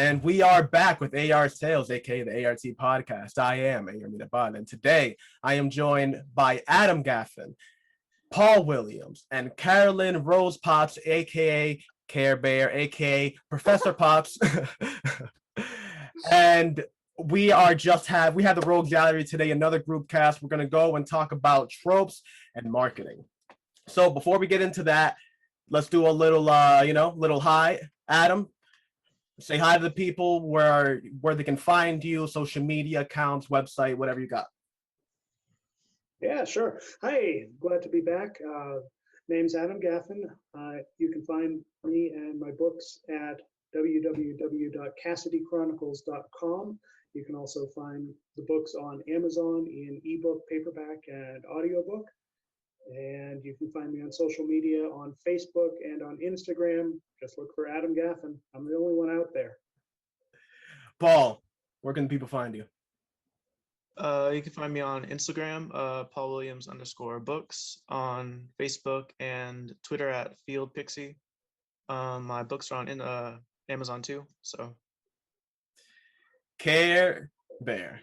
And we are back with AR Tales, aka the A.R.T. podcast. I am Amir Bond, and today I am joined by Adam Gaffen, Paul Williams, and Carolyn Rose Potts, aka Care Bear, aka Professor Potts. And we had the Rogue Gallery today, another group cast. We're gonna go and talk about tropes and marketing. So before we get into that, let's do a little little hi. Adam, say hi to the people where they can find you, social media accounts, website, whatever you got. Yeah, sure. Hi, glad to be back. Name's Adam Gaffen. You can find me and my books at www.CassidyChronicles.com. You can also find the books on Amazon in ebook, paperback, and audiobook. And you can find me on social media on Facebook and on Instagram. Just look for Adam Gaffen. I'm the only one out there. Paul, where can people find you? You can find me on Instagram, Paul Williams _books, on Facebook and Twitter at Field Pixie. My books are on Amazon too. So, Care Bear,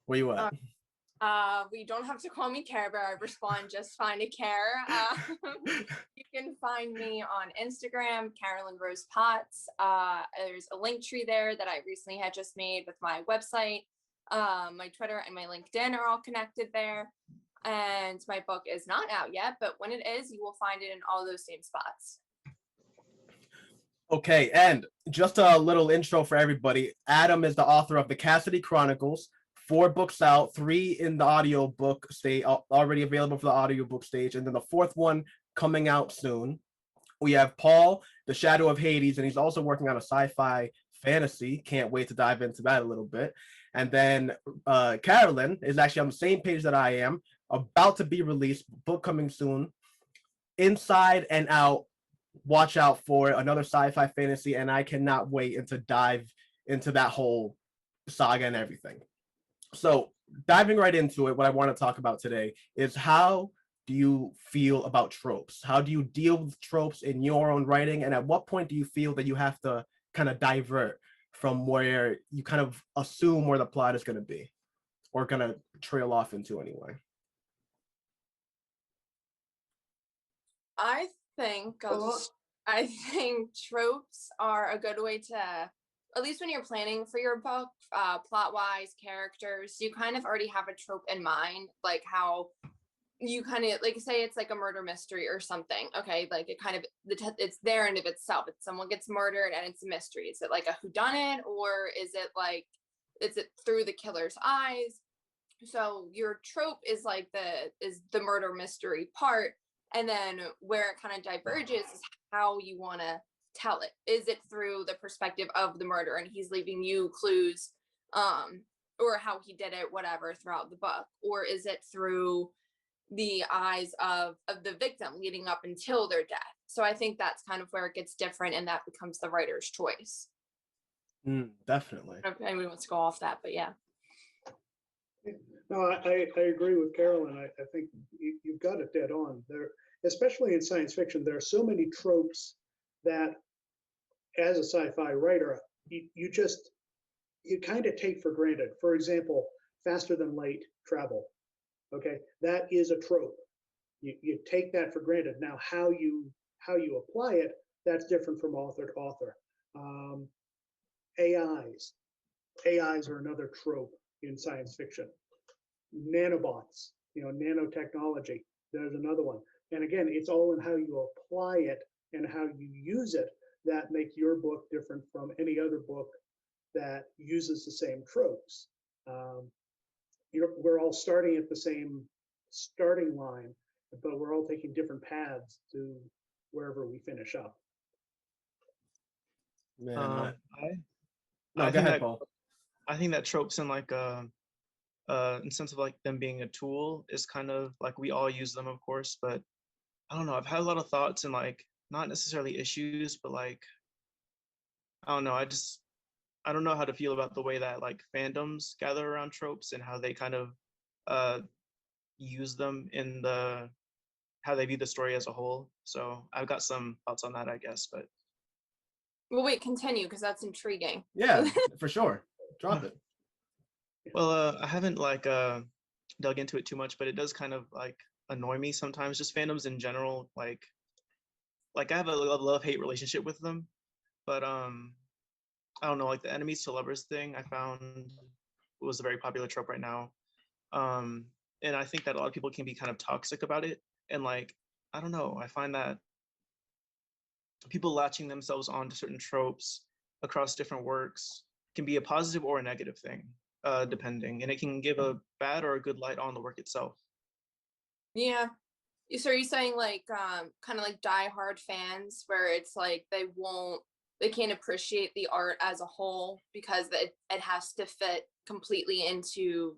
where you at? We don't have to call me Care Bear. I respond just fine to Care. You can find me on Instagram, Carolyn Rose Potts. There's a link tree there that I recently had just made with my website. My Twitter and my LinkedIn are all connected there. And my book is not out yet, but when it is, you will find it in all those same spots. Okay, and just a little intro for everybody. Adam is the author of the Cassidy Chronicles. 4 books out, 3 in the audiobook stage, already available for the audiobook stage, and then the 4th one coming out soon. We have Paul, The Shadow of Hades, and he's also working on a sci-fi fantasy. Can't wait to dive into that a little bit. And then Carolyn is actually on the same page that I am, about to be released, book coming soon. Inside and Out, watch out for another sci-fi fantasy, and I cannot wait to dive into that whole saga and everything. So diving right into it, what I want to talk about today is how do you feel about tropes? How do you deal with tropes in your own writing? And at what point do you feel that you have to kind of divert from where you kind of assume where the plot is going to be or going to trail off into anyway? I think tropes are a good way to, at least when you're planning for your book, plot-wise, characters, you kind of already have a trope in mind, like how you kind of, like, say it's like a murder mystery or something. Okay, like it kind of, it's there in of itself. It's someone gets murdered and it's a mystery. Is it like a whodunit, or is it through the killer's eyes? So your trope is like the murder mystery part, and then where it kind of diverges is how you want to tell it. Is it through the perspective of the murderer and he's leaving you clues, or how he did it, whatever, throughout the book? Or is it through the eyes of the victim leading up until their death? So I think that's kind of where it gets different, and that becomes the writer's choice. Definitely. I don't know if anyone wants to go off that, but yeah. No, I agree with Carolyn. I think you've got it dead on. There, especially in science fiction, there are so many tropes that, as a sci-fi writer, you kind of take for granted. For example, faster than light travel. Okay, that is a trope. You take that for granted. Now, how you apply it, that's different from author to author. AIs are another trope in science fiction. Nanobots, nanotechnology, there's another one. And again, it's all in how you apply it and how you use it that make your book different from any other book that uses the same tropes. We're all starting at the same starting line, but we're all taking different paths to wherever we finish up. Man, I go ahead, Paul. I think that tropes in like in sense of like them being a tool is kind of like, we all use them, of course, but I don't know. I've had a lot of thoughts and like not necessarily issues, but like, I don't know. I don't know how to feel about the way that like fandoms gather around tropes and how they kind of use them in how they view the story as a whole. So I've got some thoughts on that, I guess, but Well, wait, continue because that's intriguing. Yeah, for sure. Drop it. Well, I haven't like dug into it too much, but it does kind of like annoy me sometimes. Just fandoms in general, like I have a love-hate relationship with them, but I don't know, like the enemies to lovers thing I found was a very popular trope right now. And I think that a lot of people can be kind of toxic about it. And like, I don't know, I find that people latching themselves onto certain tropes across different works can be a positive or a negative thing, depending, and it can give a bad or a good light on the work itself. Yeah. So are you saying like kind of like diehard fans where it's like they can't appreciate the art as a whole because it has to fit completely into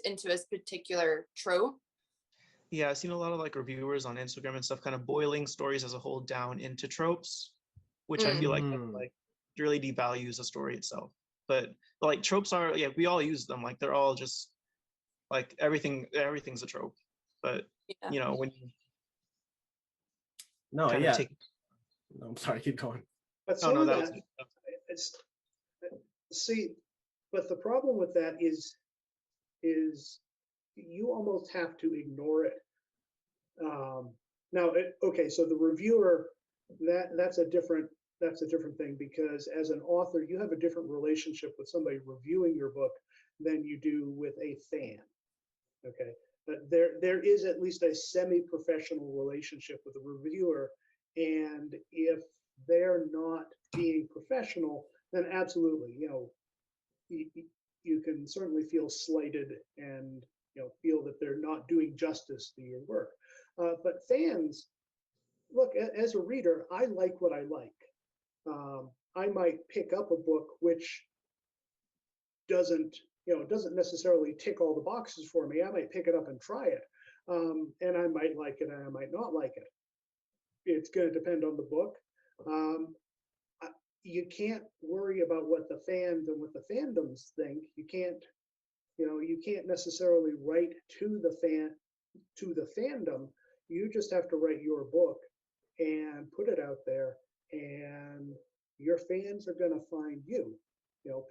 into a particular trope? Yeah, I've seen a lot of like reviewers on Instagram and stuff kind of boiling stories as a whole down into tropes, which I feel like that, like really devalues the story itself. But like tropes are, yeah, we all use them. Like they're all just like everything's a trope. But Yeah. you know, when you No, kind yeah. of take No, I'm sorry, keep going. But oh some no, of that was that, it's, see, but the problem with that is you almost have to ignore it. Now, okay, so the reviewer, that's a different thing, because as an author, you have a different relationship with somebody reviewing your book than you do with a fan. Okay, but there is at least a semi-professional relationship with a reviewer, and if they're not being professional, then absolutely, you can certainly feel slighted and feel that they're not doing justice to your work. But fans, look, as a reader, I like what I like. I might pick up a book which doesn't necessarily tick all the boxes for me. I might pick it up and try it, and I might like it and I might not like it. It's going to depend on the book. You can't worry about what the fans and what the fandoms think. You can't necessarily write to the fandom. You just have to write your book and put it out there, and your fans are going to find you.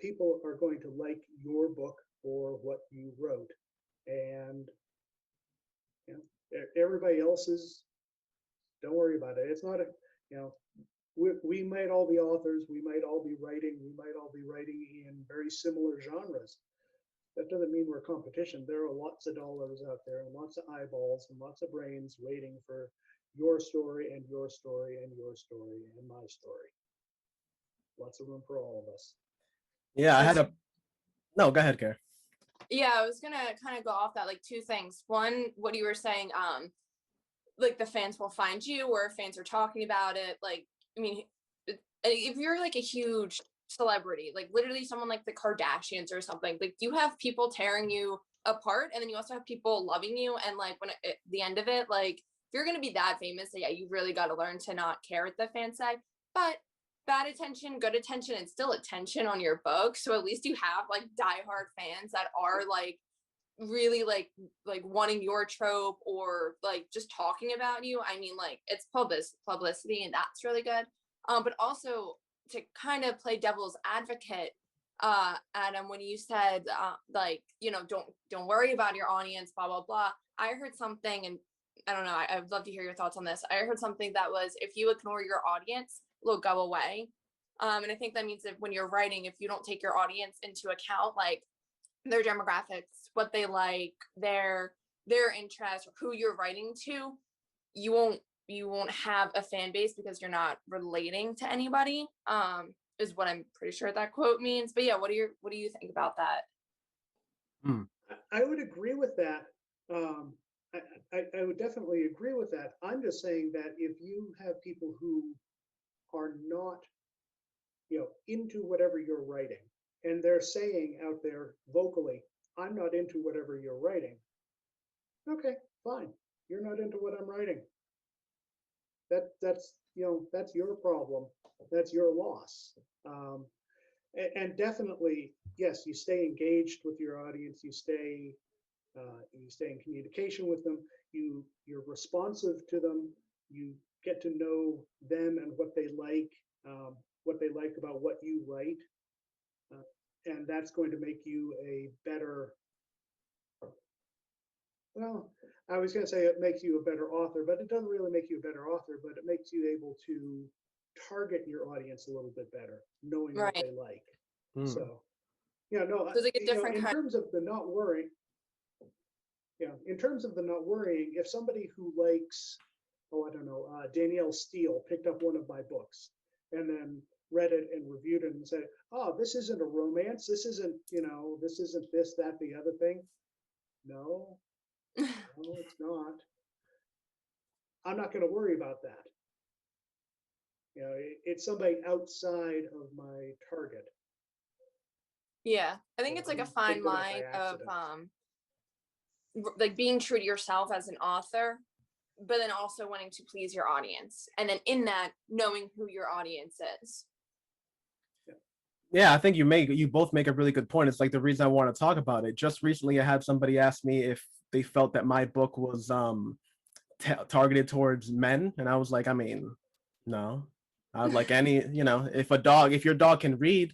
People are going to like your book for what you wrote, and everybody else's, don't worry about it. It's not a, we might all be authors, we might all be writing in very similar genres. That doesn't mean we're competition. There are lots of dollars out there and lots of eyeballs and lots of brains waiting for your story and your story and your story and my story. Lots of room for all of us. Yeah, I had a no, go ahead, Kara. Yeah, I was gonna kind of go off that, like two things. One, what you were saying, like the fans will find you or fans are talking about it. Like, I mean, if you're like a huge celebrity, like literally someone like the Kardashians or something, like you have people tearing you apart, and then you also have people loving you. And like when at the end of it, like if you're gonna be that famous, yeah, you really got to learn to not care what the fans say. But bad attention, good attention, and still attention on your book. So at least you have like diehard fans that are like really like wanting your trope or like just talking about you. I mean, like it's publicity, and that's really good. But also to kind of play devil's advocate, Adam, when you said like, don't worry about your audience, blah blah blah. I heard something, and I don't know, I'd love to hear your thoughts on this. I heard something that was, if you ignore your audience, it'll go away. And I think that means that when you're writing, if you don't take your audience into account, like their demographics, what they like, their interests, or who you're writing to, you won't have a fan base because you're not relating to anybody. Is what I'm pretty sure that quote means. But yeah, what do you think about that? I would agree with that. I would definitely agree with that. I'm just saying that if you have people who are not, into whatever you're writing, and they're saying out there vocally, I'm not into whatever you're writing. Okay, fine. You're not into what I'm writing. That's your problem. That's your loss. And definitely, yes, you stay engaged with your audience. You stay in communication with them. You're responsive to them. You get to know them and what they like. what they like about what you write. And that's going to make you a better, well, I was going to say it makes you a better author, but it doesn't really make you a better author, but it makes you able to target your audience a little bit better, knowing what Right. they like. Hmm. So, yeah, no, So it's like a different in kind. terms of the not worrying, in terms of the not worrying, if somebody who likes, I don't know, Danielle Steele picked up one of my books and then read it and reviewed it and said, oh, this isn't a romance. This isn't, this isn't this, that, the other thing. No, it's not. I'm not going to worry about that. It's somebody outside of my target. Yeah, I think it's like a fine Picked it up by line of accident. like being true to yourself as an author, but then also wanting to please your audience, and then in that knowing who your audience is. Yeah, I think you both make a really good point. It's like the reason I want to talk about it. Just recently, I had somebody ask me if they felt that my book was targeted towards men, and I was like, I mean, no. I was like, if your dog can read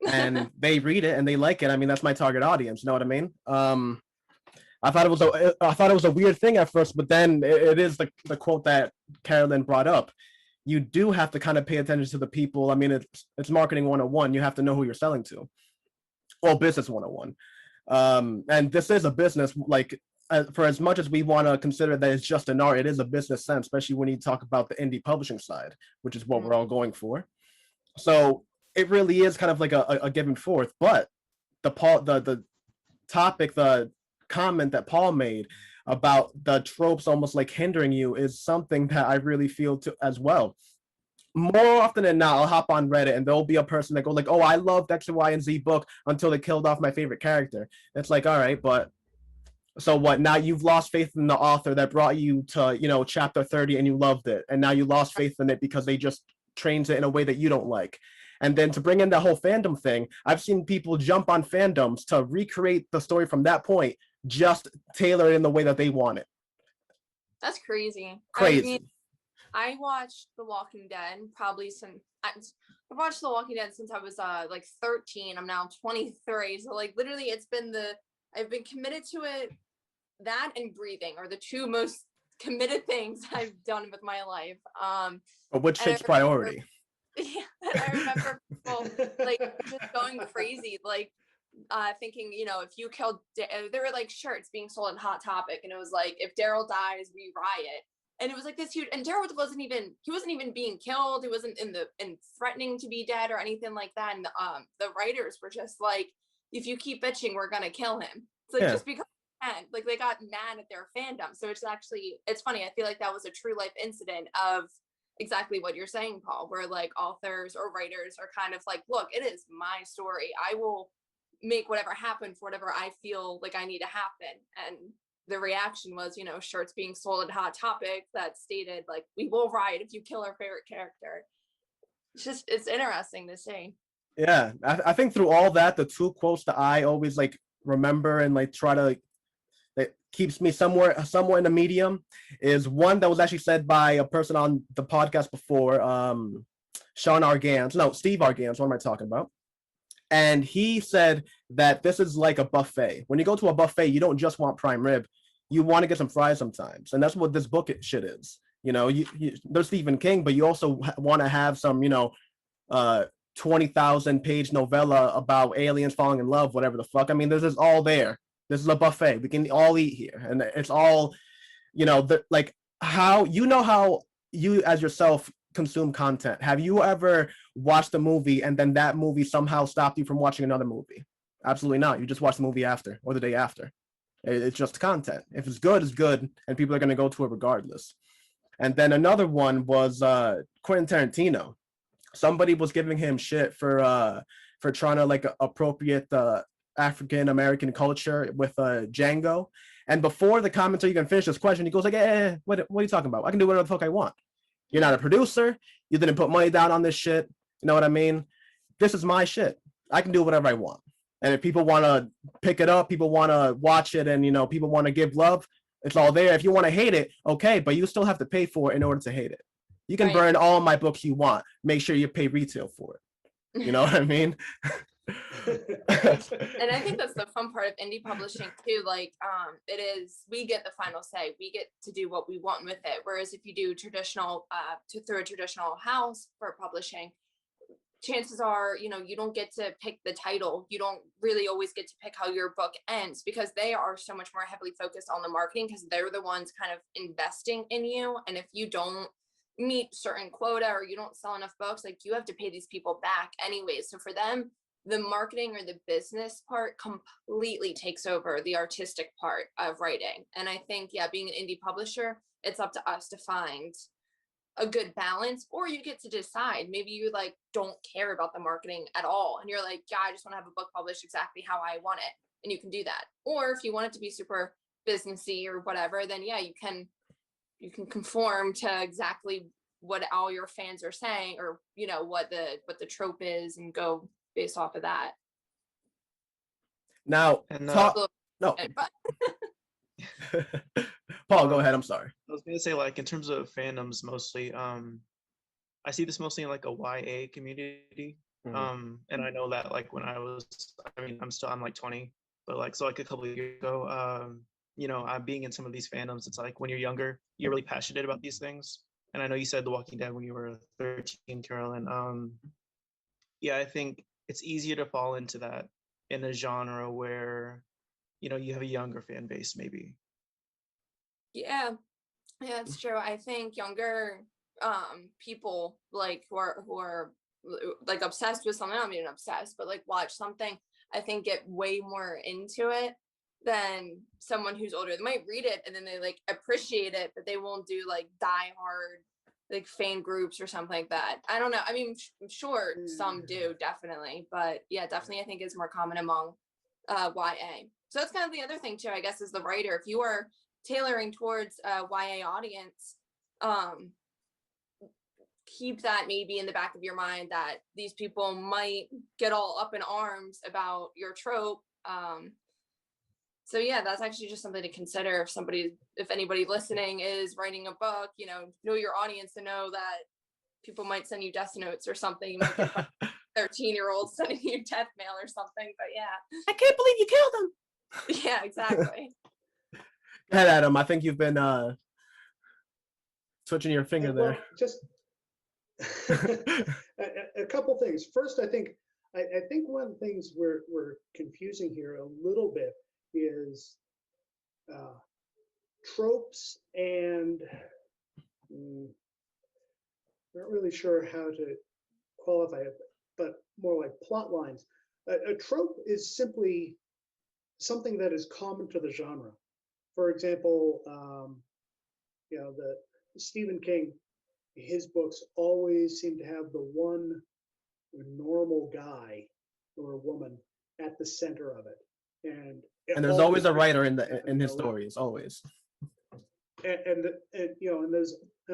and they read it and they like it, I mean, that's my target audience. You know what I mean? I thought it was a weird thing at first, but then it is the quote that Carolyn brought up. You do have to kind of pay attention to the people. I mean, it's marketing 101. You have to know who you're selling to. Well, business 101. And this is a business, like, for as much as we want to consider that it's just an art, it is a business sense, especially when you talk about the indie publishing side, which is what we're all going for. So it really is kind of like a give and forth. But the topic, the comment that Paul made about the tropes almost like hindering you is something that I really feel to as well. More often than not, I'll hop on Reddit and there'll be a person that go like, oh, I loved X, Y, and Z book until they killed off my favorite character. It's like, all right, but so what? Now you've lost faith in the author that brought you to, chapter 30 and you loved it. And now you lost faith in it because they just trains it in a way that you don't like. And then to bring in the whole fandom thing, I've seen people jump on fandoms to recreate the story from that point, just tailor it in the way that they want it. That's crazy. Crazy. I mean, I watched The Walking Dead probably since I've watched The Walking Dead since I was like 13. I'm now 23. So like literally I've been committed to it. That and breathing are the two most committed things I've done with my life. But which takes priority? Yeah, I remember people like just going crazy, like thinking, if you killed, there were like shirts being sold at Hot Topic, and it was like, if Daryl dies, we riot. And it was like this huge, and Daryl wasn't even being killed. He wasn't in threatening to be dead or anything like that. And the writers were just like, if you keep bitching, we're gonna kill him. It's like, just because like they got mad at their fandom. So it's funny. I feel like that was a true life incident of exactly what you're saying, Paul, where like authors or writers are kind of like, look, it is my story. I will make whatever happen for whatever I feel like I need to happen. And the reaction was, shirts being sold at Hot Topic that stated like, we will riot if you kill our favorite character. It's interesting to see. Yeah, I think through all that, the two quotes that I always like remember and like try to that keeps me somewhere in the medium is one that was actually said by a person on the podcast before, Steve Argans. What am I talking about? And he said that this is like a buffet. When you go to a buffet, you don't just want prime rib. You want to get some fries sometimes. And that's what this book shit is. There's Stephen King, but you also want to have some, 20,000 page novella about aliens falling in love, whatever the fuck. I mean, this is all there. This is a buffet. We can all eat here. And it's all, how you as yourself consume content. Have you ever watched a movie and then that movie somehow stopped you from watching another movie? Absolutely not. You just watch the movie after or the day after. It's just content. If it's good, it's good, and people are going to go to it regardless. And then another one was Quentin Tarantino. Somebody was giving him shit for trying to like appropriate the African American culture with Django. And before the commenter even finished this question, he goes like, what are you talking about? I can do whatever the fuck I want. You're not a producer. You didn't put money down on this shit. You know what I mean? This is my shit. I can do whatever I want. And if people want to pick it up, people want to watch it, and people want to give love, it's all there. If you want to hate it, okay, but you still have to pay for it in order to hate it. You can Right. burn all my books you want. Make sure you pay retail for it. You know what I mean? And I think that's the fun part of indie publishing too. Like, it is, we get the final say. We get to do what we want with it. Whereas if you do traditional, through a traditional house for publishing, chances are, you don't get to pick the title. You don't really always get to pick how your book ends, because they are so much more heavily focused on the marketing, because they're the ones kind of investing in you. And if you don't meet certain quota or you don't sell enough books, like, you have to pay these people back anyways. So for them, the marketing or the business part completely takes over the artistic part of writing. And I think, yeah, being an indie publisher, it's up to us to find a good balance. Or you get to decide, maybe you like don't care about the marketing at all, and you're like, yeah, I just want to have a book published exactly how I want it, and you can do that. Or if you want it to be super businessy or whatever, then yeah, you can conform to exactly what all your fans are saying, or what the trope is, and go based off of that. Now, And talk. No, But Paul, go ahead. I'm sorry. I was gonna say, like, in terms of fandoms, mostly, I see this mostly in like a YA community. And I know that, like, when I'm like 20, but like, so like a couple of years ago, I'm being in some of these fandoms. It's like when you're younger, you're really passionate about these things. And I know you said The Walking Dead when you were 13, Carolyn. Yeah, I think it's easier to fall into that in a genre where, you have a younger fan base, maybe. yeah, it's true. I think younger people, like, who are like obsessed with something, I mean obsessed, but like watch something, I think get way more into it than someone who's older. They might read it and then they like appreciate it, but they won't do like die hard like fan groups or something like that. I don't know. I mean, I'm sure some do, definitely, but yeah, definitely I think it's more common among YA. So that's kind of the other thing too, I guess, is the writer. If you are tailoring towards a YA audience, keep that maybe in the back of your mind, that these people might get all up in arms about your trope. So yeah, that's actually just something to consider. If anybody listening is writing a book, know your audience, to know that people might send you death notes or something. You might get 13-year-olds sending you death mail or something, but yeah. I can't believe you killed him. Yeah, exactly. Go ahead, Adam. I think you've been switching your finger Well, there. just a couple things. First, I think one of the things we're confusing here a little bit is tropes and not really sure how to qualify it, but more like plot lines. A trope is simply something that is common to the genre. For example, the Stephen King, his books always seem to have the one normal guy or woman at the center of it, and there's always a writer in his stories, always. And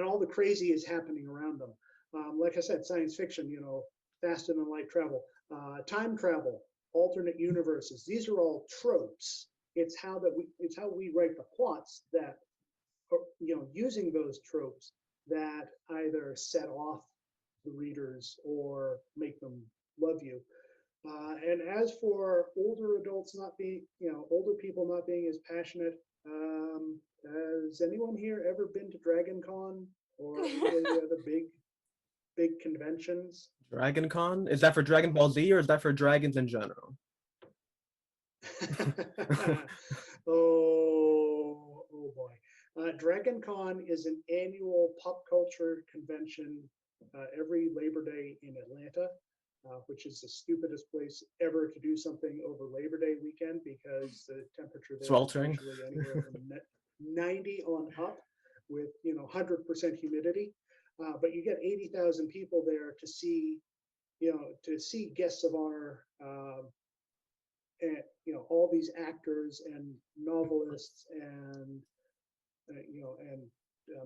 all the crazy is happening around them. Like I said, science fiction, faster than light travel, time travel, alternate universes. These are all tropes. It's how we write the plots that, using those tropes that either set off the readers or make them love you. And as for older people not being as passionate, has anyone here ever been to Dragon Con or any of the other big conventions? Dragon Con? Is that for Dragon Ball Z, or is that for dragons in general? Oh boy. Dragon Con is an annual pop culture convention every Labor Day in Atlanta, which is the stupidest place ever to do something over Labor Day weekend, because the temperature there Sweltering. is usually anywhere from 90 on up with 100% humidity. But you get 80,000 people there to see guests of honor, and all these actors and novelists and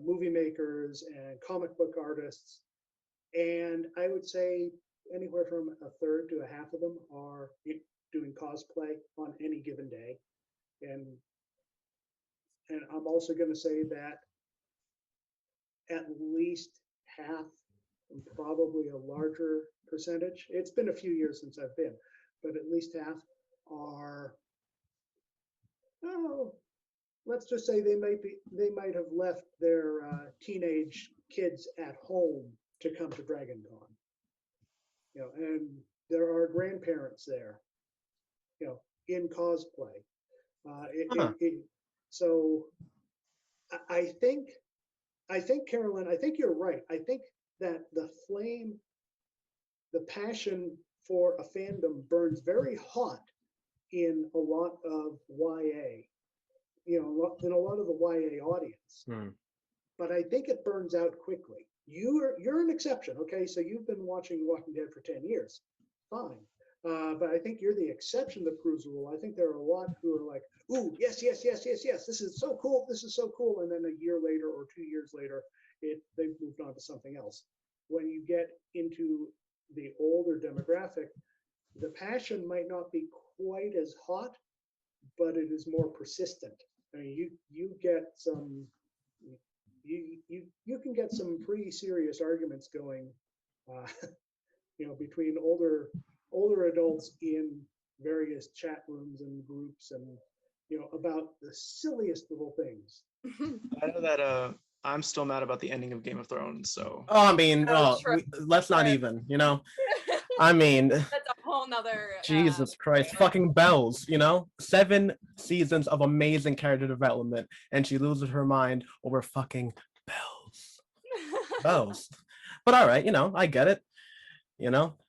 movie makers and comic book artists. And I would say anywhere from a third to a half of them are doing cosplay on any given day. And I'm also going to say that at least half, and probably a larger percentage. It's been a few years since I've been, but at least half are, oh, let's just say they might have left their teenage kids at home to come to Dragon Con. And there are grandparents there, in cosplay. So I think, Carolyn, I think you're right. I think that the passion for a fandom burns very hot in a lot of YA, in a lot of the YA audience. But I think it burns out quickly. You're an exception, okay? So you've been watching Walking Dead for 10 years, fine. But I think you're the exception that proves the rule. I think there are a lot who are like, ooh, yes, this is so cool, and then a year later or 2 years later, they've moved on to something else. When you get into the older demographic, the passion might not be quite as hot, but it is more persistent. I mean, you get some, you can get some pretty serious arguments going, between older adults in various chat rooms and groups, and about the silliest little things. I know that I'm still mad about the ending of Game of Thrones, so. Oh, I mean, True. let's not even, I mean, That's a whole nother Jesus Christ, story. fucking Bells, 7 seasons of amazing character development, and she loses her mind over fucking Bells. But all right, I get it.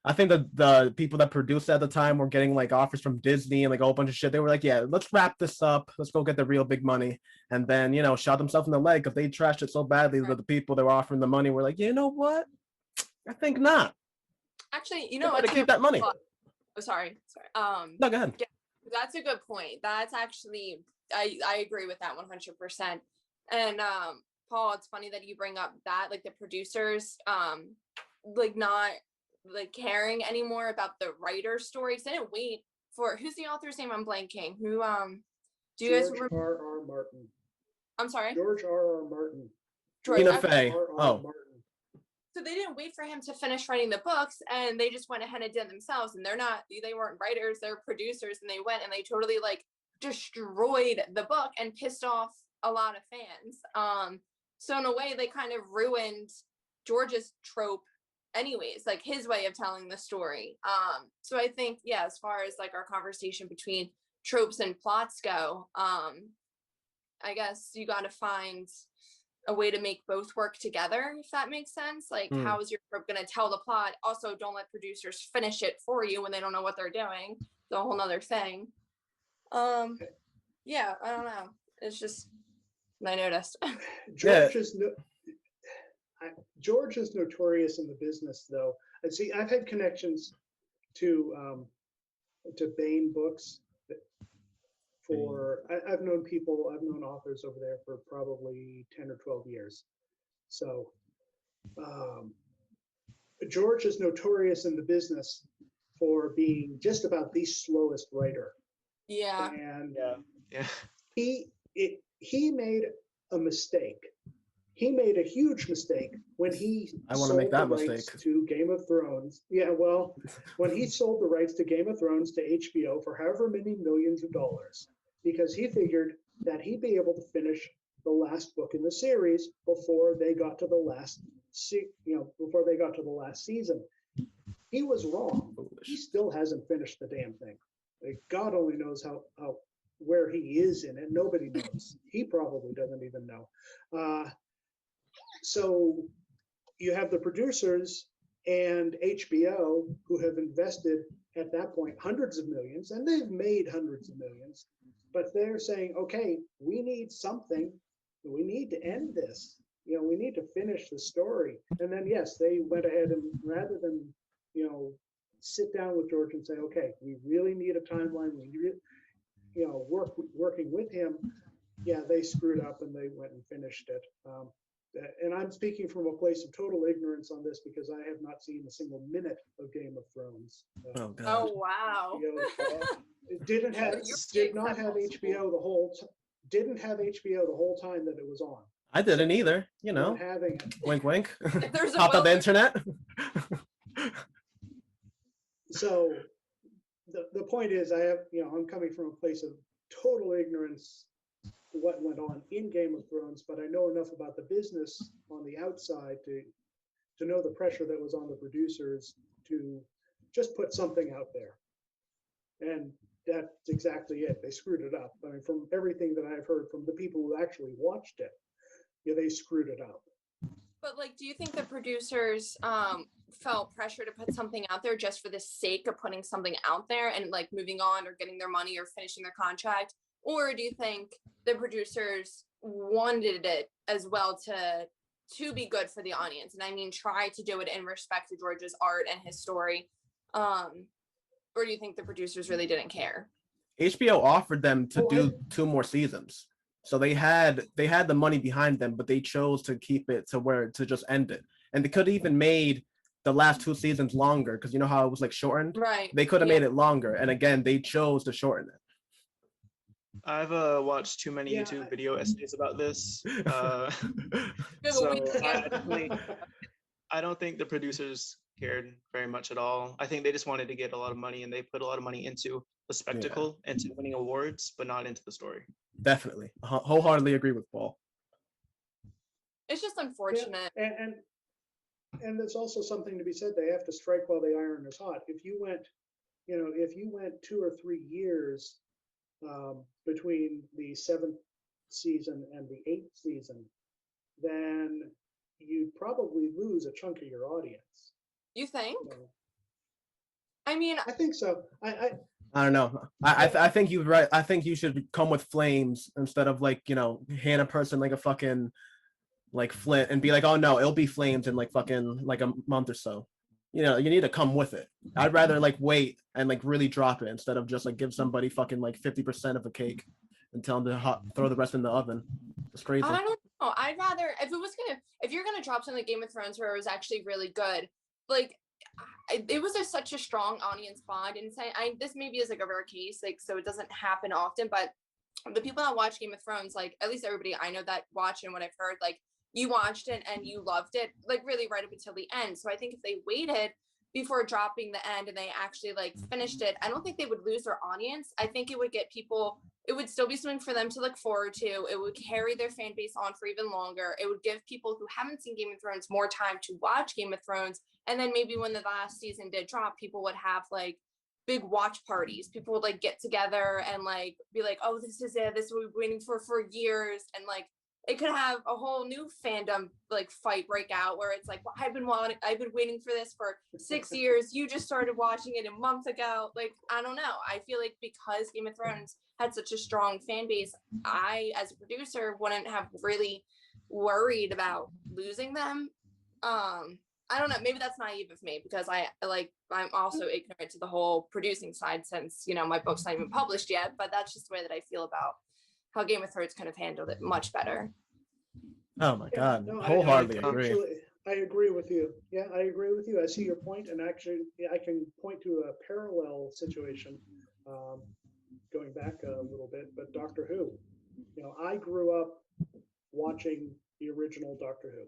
I think that the people that produced it at the time were getting like offers from Disney and like a whole bunch of shit. They were like, yeah, let's wrap this up. Let's go get the real big money. And then, shot themselves in the leg because they trashed it so badly that the people that were offering the money were like, you know what? I think not. Actually, To keep that money. Oh, sorry. No, go ahead. Yeah, that's a good point. That's actually, I agree with that 100%. And Paul, it's funny that you bring up that, like the producers, like not like caring anymore about the writer's stories. They didn't wait for, who's the author's name? I'm blanking. Who do you guys remember? R.R. Martin. I'm sorry? George R.R. Martin. Tina Fey. Oh. Martin. So they didn't wait for him to finish writing the books, and they just went ahead and did it themselves. And they weren't writers, they're producers, and they went and they totally like destroyed the book and pissed off a lot of fans. So in a way, they kind of ruined George's trope anyways, like his way of telling the story. So I think, yeah, as far as like our conversation between tropes and plots go, I guess you got to find a way to make both work together, if that makes sense. Like, how is your trope going to tell the plot? Also, don't let producers finish it for you when they don't know what they're doing. It's a whole nother thing. Yeah, I don't know. It's just, I noticed. George is notorious in the business, though. And see, I've had connections to Bain Books. I've known authors over there for probably 10 or 12 years. So George is notorious in the business for being just about the slowest writer. Yeah. And Yeah. he made a mistake. He made a huge mistake when he sold the rights to Game of Thrones. Yeah, well, when he sold the rights to Game of Thrones to HBO for however many millions of dollars, because he figured that he'd be able to finish the last book in the series before they got to the last season. He was wrong. He still hasn't finished the damn thing. Like, God only knows how where he is in it. Nobody knows. He probably doesn't even know. So you have the producers and HBO who have invested at that point hundreds of millions, and they've made hundreds of millions, but they're saying, okay, we need something. We need to end this. We need to finish the story. And then, yes, they went ahead and rather than, sit down with George and say, okay, we really need a timeline. We need, working with him. Yeah, they screwed up and they went and finished it. And I'm speaking from a place of total ignorance on this because I have not seen a single minute of Game of Thrones. Oh, God. Oh, wow. Did not have HBO the whole time that it was on. I didn't either. You know, not having it. wink, wink. If there's a Hopped on the will- internet. So the point is, I'm coming from a place of total ignorance to what went on in Game of Thrones, but I know enough about the business on the outside to know the pressure that was on the producers to just put something out there. And that's exactly it. They screwed it up. I mean, from everything that I've heard from the people who actually watched it, yeah, they screwed it up. But like, do you think the producers felt pressure to put something out there just for the sake of putting something out there and like moving on or getting their money or finishing their contract? Or do you think the producers wanted it as well to be good for the audience? And I mean, try to do it in respect to George's art and his story. Or do you think the producers really didn't care? HBO offered them to Oh, do 2 more seasons. So they had the money behind them, but they chose to keep it to just end it. And they could have even made the last 2 seasons longer, because you know how it was like shortened? Right. They could have made it longer. And again, they chose to shorten it. I've watched too many Yeah, YouTube video essays about this. Good, So we can't- I don't think the producers cared very much at all. I think they just wanted to get a lot of money, and they put a lot of money into the spectacle, into winning awards, but not into the story. Definitely. Wholeheartedly agree with Paul. It's just unfortunate. And there's also something to be said. They have to strike while the iron is hot. If you went 2 or 3 years between the 7th season and the 8th season, then you'd probably lose a chunk of your audience. You think? So, I mean, I think so. I don't know. I think you're right. I think you should come with flames instead of like, hand a person like a fucking like flint and be like, oh no, it'll be flames in like fucking like a month or so. You need to come with it. I'd rather like wait and like really drop it instead of just like give somebody fucking like 50% of a cake and tell them to throw the rest in the oven. It's crazy. I don't know. I'd rather if you're gonna drop something like Game of Thrones where it was actually really good, like it was such a strong audience bond. And this maybe is like a rare case, like so it doesn't happen often. But the people that watch Game of Thrones, like at least everybody I know that watched and what I've heard, like you watched it and you loved it, like really right up until the end. So I think if they waited before dropping the end and they actually like finished it, I don't think they would lose their audience. I think it would get people, it would still be something for them to look forward to. It would carry their fan base on for even longer. It would give people who haven't seen Game of Thrones more time to watch Game of Thrones. And then maybe when the last season did drop, people would have like big watch parties. People would like get together and like be like, oh, this is it. This is what we've been waiting for years. And like, it could have a whole new fandom like fight break out where it's like, well, I've been waiting for this for 6 years. You just started watching it a month ago. Like, I don't know. I feel like because Game of Thrones had such a strong fan base, I, as a producer, wouldn't have really worried about losing them. I don't know. Maybe that's naive of me because I'm also ignorant to the whole producing side since, my book's not even published yet, but that's just the way that I feel about how Game of Thrones could have handled it much better. Oh my God. No, Wholeheartedly agree. I agree with you. Yeah, I agree with you. I see your point, and actually, I can point to a parallel situation going back a little bit. But Doctor Who, I grew up watching the original Doctor Who,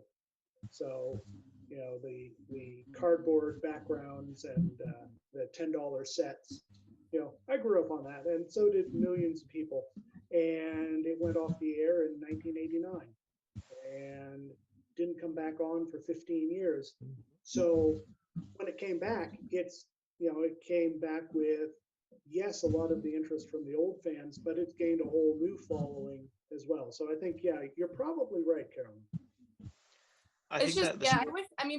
so the cardboard backgrounds and the $10 sets. I grew up on that, and so did millions of people. And it went off the air in 1989 and didn't come back on for 15 years. So when it came back, it came back with, yes, a lot of the interest from the old fans, but it's gained a whole new following as well. So I think, yeah, you're probably right, Carolyn. I It's think just, that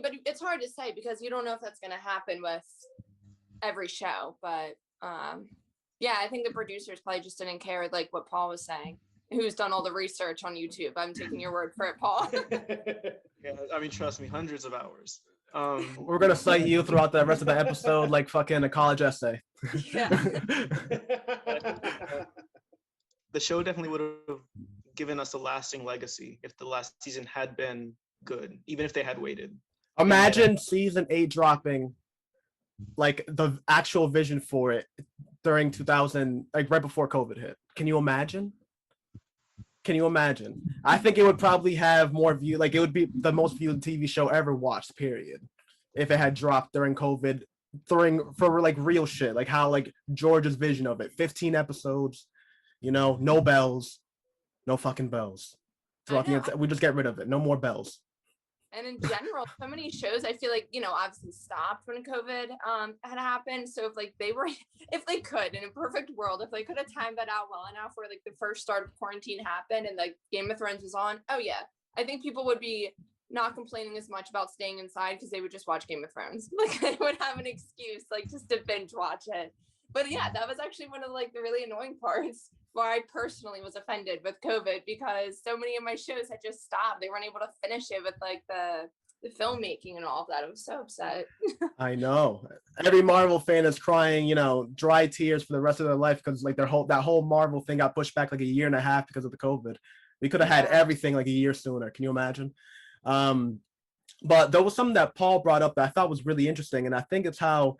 but it's hard to say because you don't know if that's going to happen with every show. But yeah, I think the producers probably just didn't care, like what Paul was saying, who's done all the research on YouTube. I'm taking your word for it, Paul. Yeah, I mean, trust me, hundreds of hours. We're gonna cite you throughout the rest of the episode like fucking a college essay. Yeah. The show definitely would have given us a lasting legacy if the last season had been good, even if they had waited. Imagine season 8 dropping like the actual vision for it during 2000, like right before COVID hit. Can you imagine? Can you imagine? I think it would probably have more view. Like it would be the most viewed TV show ever watched. Period. If it had dropped during COVID, for like real shit, like how like George's vision of it, 15 episodes, no bells, no fucking bells. I know. We just get rid of it. No more bells. And in general, so many shows I feel like, obviously stopped when COVID had happened. So if like they were, if they could, in a perfect world, if they could have timed that out well enough where like the first start of quarantine happened and like Game of Thrones was on, oh yeah, I think people would be not complaining as much about staying inside because they would just watch Game of Thrones. Like they would have an excuse like just to binge watch it. But yeah, that was actually one of like the really annoying parts where I personally was offended with COVID because so many of my shows had just stopped. They weren't able to finish it with like the filmmaking and all of that. I was so upset. I know. Every Marvel fan is crying, dry tears for the rest of their life because like that whole Marvel thing got pushed back like a year and a half because of the COVID. We could have had everything like a year sooner. Can you imagine? But there was something that Paul brought up that I thought was really interesting, and I think it's how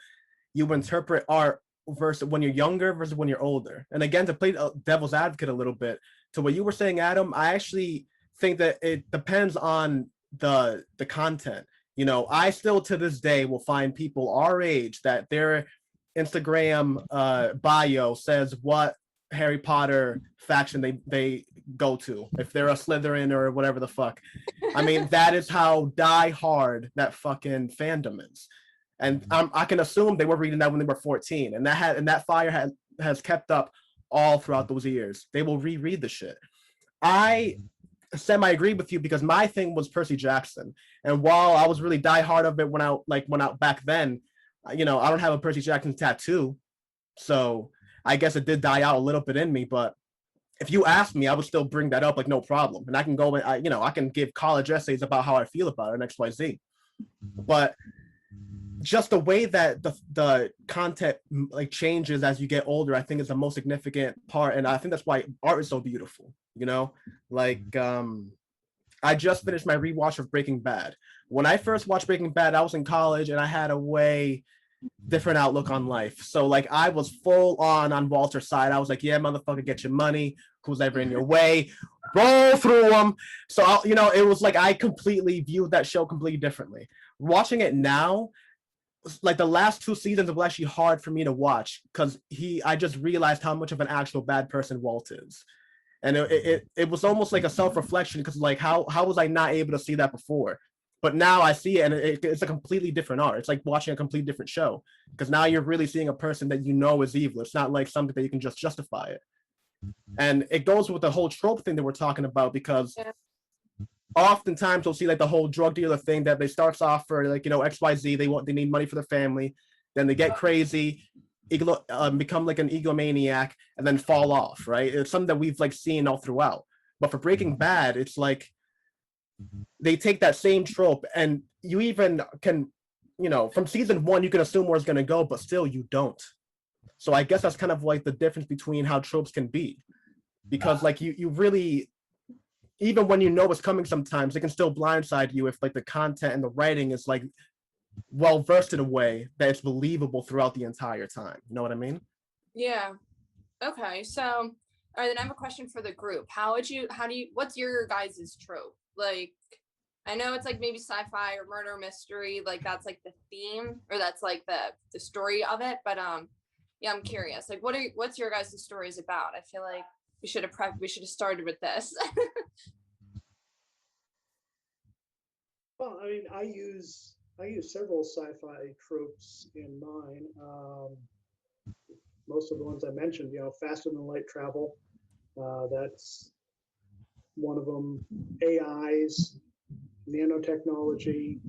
you interpret art versus when you're younger versus when you're older. And again, to play devil's advocate a little bit to what you were saying, Adam, I actually think that it depends on the content. I still to this day will find people our age that their Instagram bio says what Harry Potter faction they go to, if they're a Slytherin or whatever the fuck. I mean, that is how die hard that fucking fandom is. And I can assume they were reading that when they were 14, and that fire has kept up all throughout those years. They will reread the shit. I semi agree with you because my thing was Percy Jackson, and while I was really die hard of it when I went out back then, I don't have a Percy Jackson tattoo, so I guess it did die out a little bit in me. But if you asked me, I would still bring that up like no problem, and I can go and I can give college essays about how I feel about it and XYZ. But just the way that the content like changes as you get older, I think is the most significant part, and I think that's why art is so beautiful. Like I just finished my rewatch of Breaking Bad. When I first watched Breaking Bad, I was in college and I had a way different outlook on life. So like I was full on Walter's side. I was like, yeah, motherfucker, get your money. Who's ever in your way, roll through them. So it was like I completely viewed that show completely differently. Watching it now, like the last 2 seasons were actually hard for me to watch because I just realized how much of an actual bad person Walt is. And it was almost like a self-reflection because like how was I not able to see that before? But now I see it, and it's a completely different art. It's like watching a completely different show because now you're really seeing a person that is evil. It's not like something that you can just justify it. And it goes with the whole trope thing that we're talking about because oftentimes we'll see like the whole drug dealer thing that they starts off for like XYZ. They need money for their family, then they get crazy, become like an egomaniac, and then fall off. Right? It's something that we've like seen all throughout. But for Breaking Bad, it's like they take that same trope, and you even can, from season 1, you can assume where it's going to go, but still you don't. So I guess that's kind of like the difference between how tropes can be, because like you really, even when you know what's coming, sometimes it can still blindside you if like the content and the writing is like well versed in a way that it's believable throughout the entire time. You know what I mean? Yeah. Okay. So, all right, then I have a question for the group. What's your guys' trope? Like, I know it's like maybe sci-fi or murder mystery, like that's like the theme, or that's like the story of it. But yeah, I'm curious. Like, what's your guys' stories about? I feel like we should have started with this. Well, I mean, I use several sci-fi tropes in mine. Most of the ones I mentioned, faster than light travel. That's one of them. AIs, nanotechnology.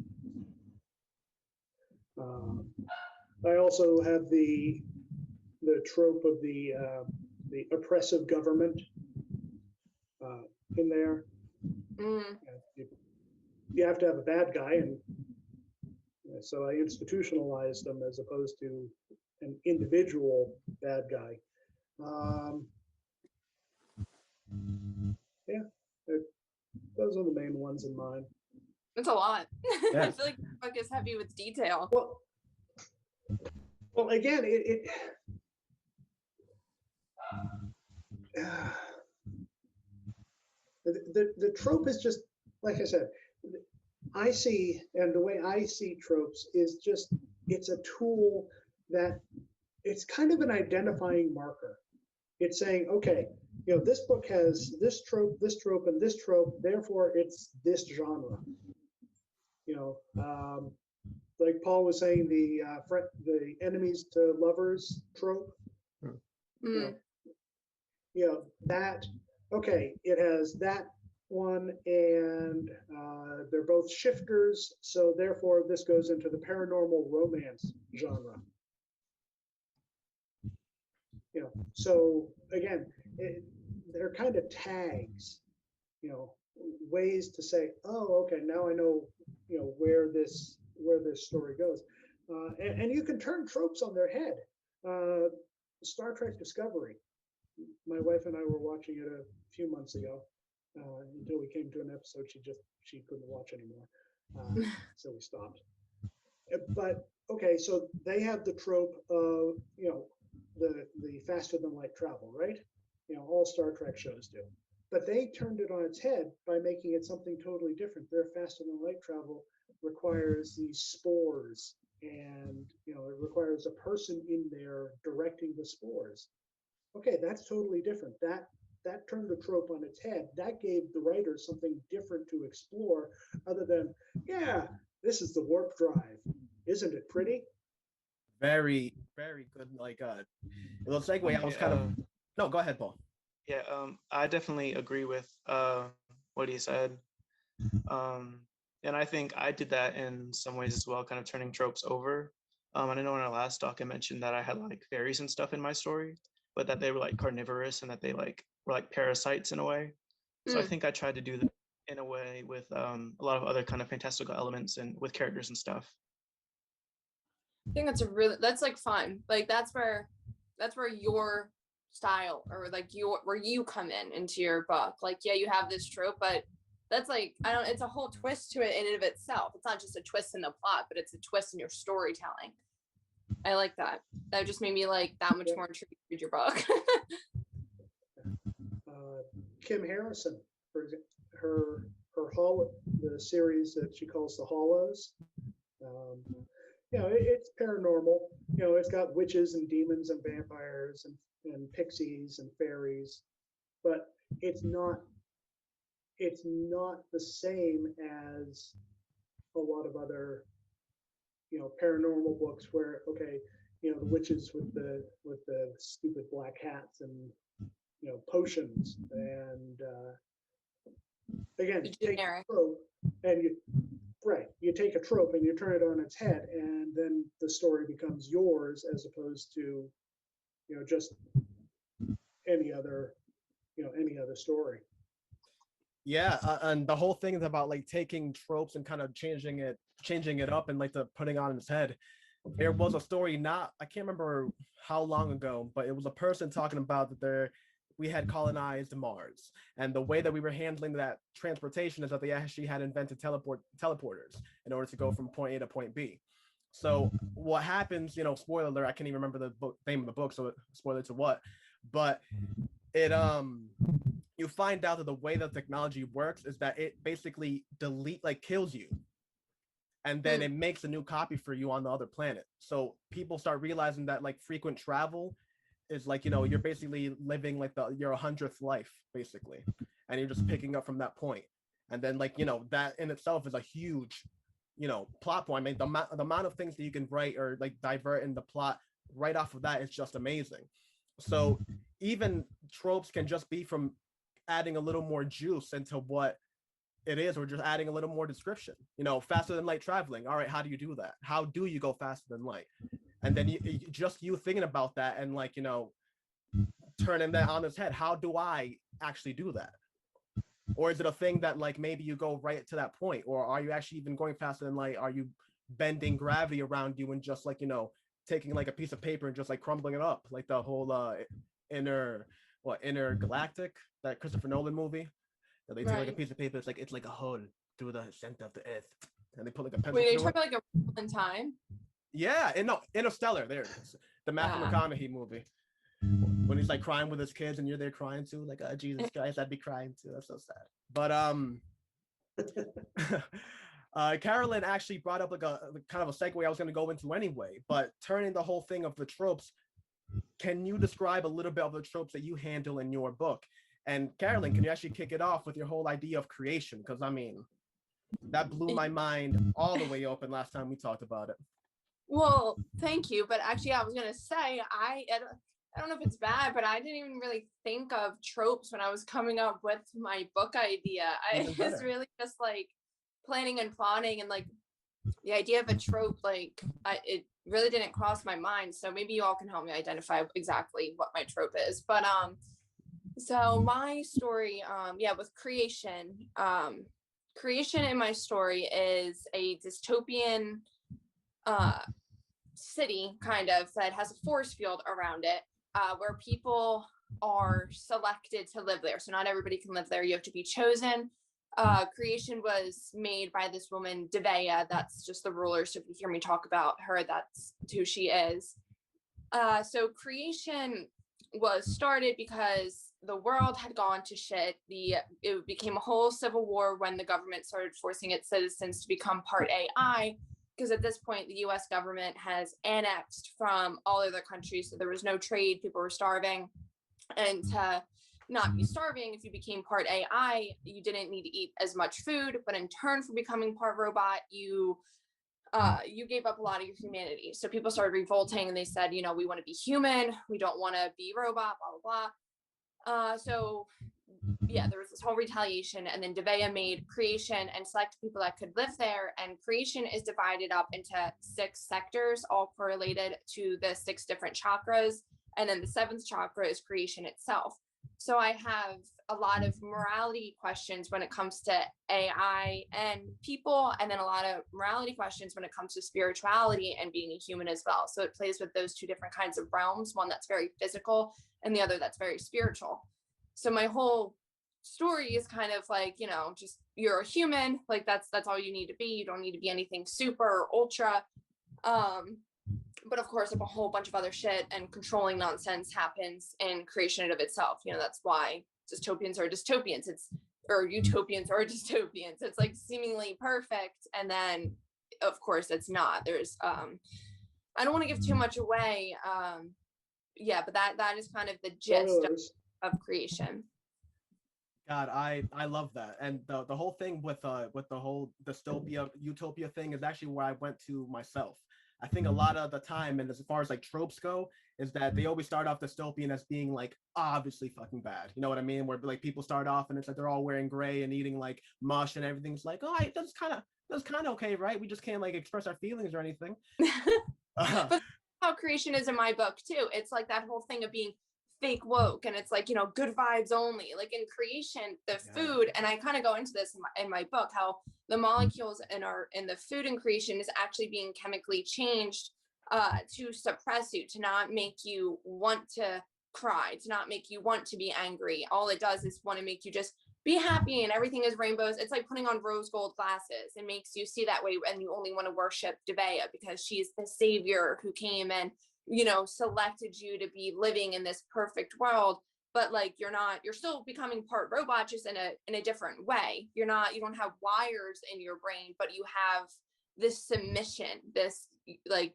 I also have the trope of the oppressive government in there. You have to have a bad guy, and so I institutionalized them as opposed to an individual bad guy. Yeah, those are the main ones in mind. It's a lot. Yeah. I feel like the book is heavy with detail. Well, again, The trope is just, like I said, the way I see tropes is just, it's a tool that it's kind of an identifying marker. It's saying, okay, this book has this trope, and this trope, therefore it's this genre. Like Paul was saying, the enemies to lovers trope. That, okay, it has that one, and they're both shifters, so therefore this goes into the paranormal romance genre. So again, they're kind of tags, ways to say, oh, okay, now I know, where this story goes, and you can turn tropes on their head. Star Trek Discovery. My wife and I were watching it a few months ago, until we came to an episode she couldn't watch anymore, so we stopped. But okay, so they have the trope of the faster than light travel, right? All Star Trek shows do. But they turned it on its head by making it something totally different. Their faster than light travel requires these spores, and it requires a person in there directing the spores. Okay, that's totally different. That turned the trope on its head. That gave the writers something different to explore, other than, yeah, this is the warp drive. Isn't it pretty? Very, very good. Like it was a segue. I was kind of no. Go ahead, Paul. Yeah, I definitely agree with what he said. And I think I did that in some ways as well, kind of turning tropes over. And I know in our last talk I mentioned that I had like fairies and stuff in my story, but that they were like carnivorous and that they like were like parasites in a way. So I think I tried to do that in a way with a lot of other kind of fantastical elements and with characters and stuff. I think that's like fun. Like that's where your style, or like where you come into your book. Like, yeah, you have this trope, but that's like, it's a whole twist to it in and of itself. It's not just a twist in the plot, but it's a twist in your storytelling. I like that. That just made me like that much more intrigued to read your book. Kim Harrison, for example, her the series that she calls The Hollows. It's paranormal. It's got witches and demons and vampires and pixies and fairies, but it's not the same as a lot of other paranormal books where, okay, the witches with the stupid black hats and potions, and again, you take a trope and you take a trope and you turn it on its head, and then the story becomes yours as opposed to just any other story. Yeah, and the whole thing is about like taking tropes and kind of changing it up and like putting on its head. There was a story, I can't remember how long ago, but it was a person talking about that we had colonized Mars, and the way that we were handling that transportation is that they actually had invented teleporters in order to go from point A to point B. So what happens, spoiler alert, I can't even remember the name of the book, so spoiler to what, but it you find out that the way that technology works is that it basically kills you, and then it makes a new copy for you on the other planet. So people start realizing that like frequent travel is like, you're basically living like your 100th life basically, and you're just picking up from that point. And then like, that in itself is a huge, plot point. I mean, the amount of things that you can write or like divert in the plot right off of that is just amazing. So even tropes can just be from adding a little more juice into what it is, or just adding a little more description. Faster than light traveling. All right, how do you do that? How do you go faster than light? And then you thinking about that and like, turning that on its head. How do I actually do that? Or is it a thing that like maybe you go right to that point, or are you actually even going faster than light? Are you bending gravity around you and just like, taking like a piece of paper and just like crumbling it up, like the whole Intergalactic, that Christopher Nolan movie? That they take like a piece of paper, it's like a hole through the center of the earth, and they put like a pencil. Wait, are you talking like a in time? Yeah, and no, Interstellar. There it is. The Matthew McConaughey movie. when he's like crying with his kids and you're there crying too, like, oh, Jesus Christ, I'd be crying too. That's so sad. But Carolyn actually brought up like a kind of a segue I was going to go into anyway, but turning the whole thing of the tropes, can you describe a little bit of the tropes that you handle in your book? And Carolyn, can you actually kick it off with your whole idea of creation? Because I mean, that blew my mind all the way open last time we talked about it. Well, thank you. But actually, I was gonna say I don't know if it's bad, but I didn't even really think of tropes when I was coming up with my book idea. I was really just like planning and plotting, and like the idea of a trope, like it really didn't cross my mind. So maybe you all can help me identify exactly what my trope is. But so my story, yeah, with creation, creation in my story is a dystopian city kind of that has a force field around it, where people are selected to live there. So not everybody can live there. You have to be chosen. Creation was made by this woman, Devea. That's just the ruler. So if you hear me talk about her, that's who she is. So creation was started because the world had gone to shit. It became a whole civil war when the government started forcing its citizens to become part AI, because at this point the US government has annexed from all other countries, so there was no trade, people were starving. And to not be starving, if you became part AI, you didn't need to eat as much food, but in turn for becoming part robot, you gave up a lot of your humanity. So people started revolting and they said, you know, we want to be human, we don't want to be robot, blah blah blah. So yeah, there was this whole retaliation, and then Devea made creation and selected people that could live there. And creation is divided up into 6 sectors, all correlated to the 6 different chakras. And then the 7th chakra is creation itself. So I have a lot of morality questions when it comes to AI and people, and then a lot of morality questions when it comes to spirituality and being a human as well. So it plays with those 2 different kinds of realms, one that's very physical and the other that's very spiritual. So my whole story is kind of like, you know, just you're a human, like that's all you need to be. You don't need to be anything super or ultra. But of course, if a whole bunch of other shit and controlling nonsense happens in creation in of itself, you know, that's why dystopians are dystopians. Or utopians are dystopians. It's like seemingly perfect, and then of course it's not. There's I don't want to give too much away. Yeah, but that is kind of the gist of creation. God, I love that, and the whole thing with the whole utopia thing is actually where I went to myself. I think a lot of the time, and as far as like tropes go, is that they always start off dystopian as being like obviously fucking bad. You know what I mean? Where like people start off and it's like they're all wearing gray and eating like mush and everything's like, oh, that's kind of okay, right? We just can't like express our feelings or anything. But how creation is in my book too. It's like that whole thing of being fake woke, and it's like, you know, good vibes only. Like in creation, the food, and I kind of go into this in my book, how the molecules in the food in creation is actually being chemically changed to suppress you, to not make you want to cry, to not make you want to be angry. All it does is want to make you just be happy and everything is rainbows. It's like putting on rose gold glasses. It makes you see that way, and you only want to worship Devea because she's the savior who came and, you know, selected you to be living in this perfect world. But like you're still becoming part robot, just in a different way. You don't have wires in your brain, but you have this submission, this like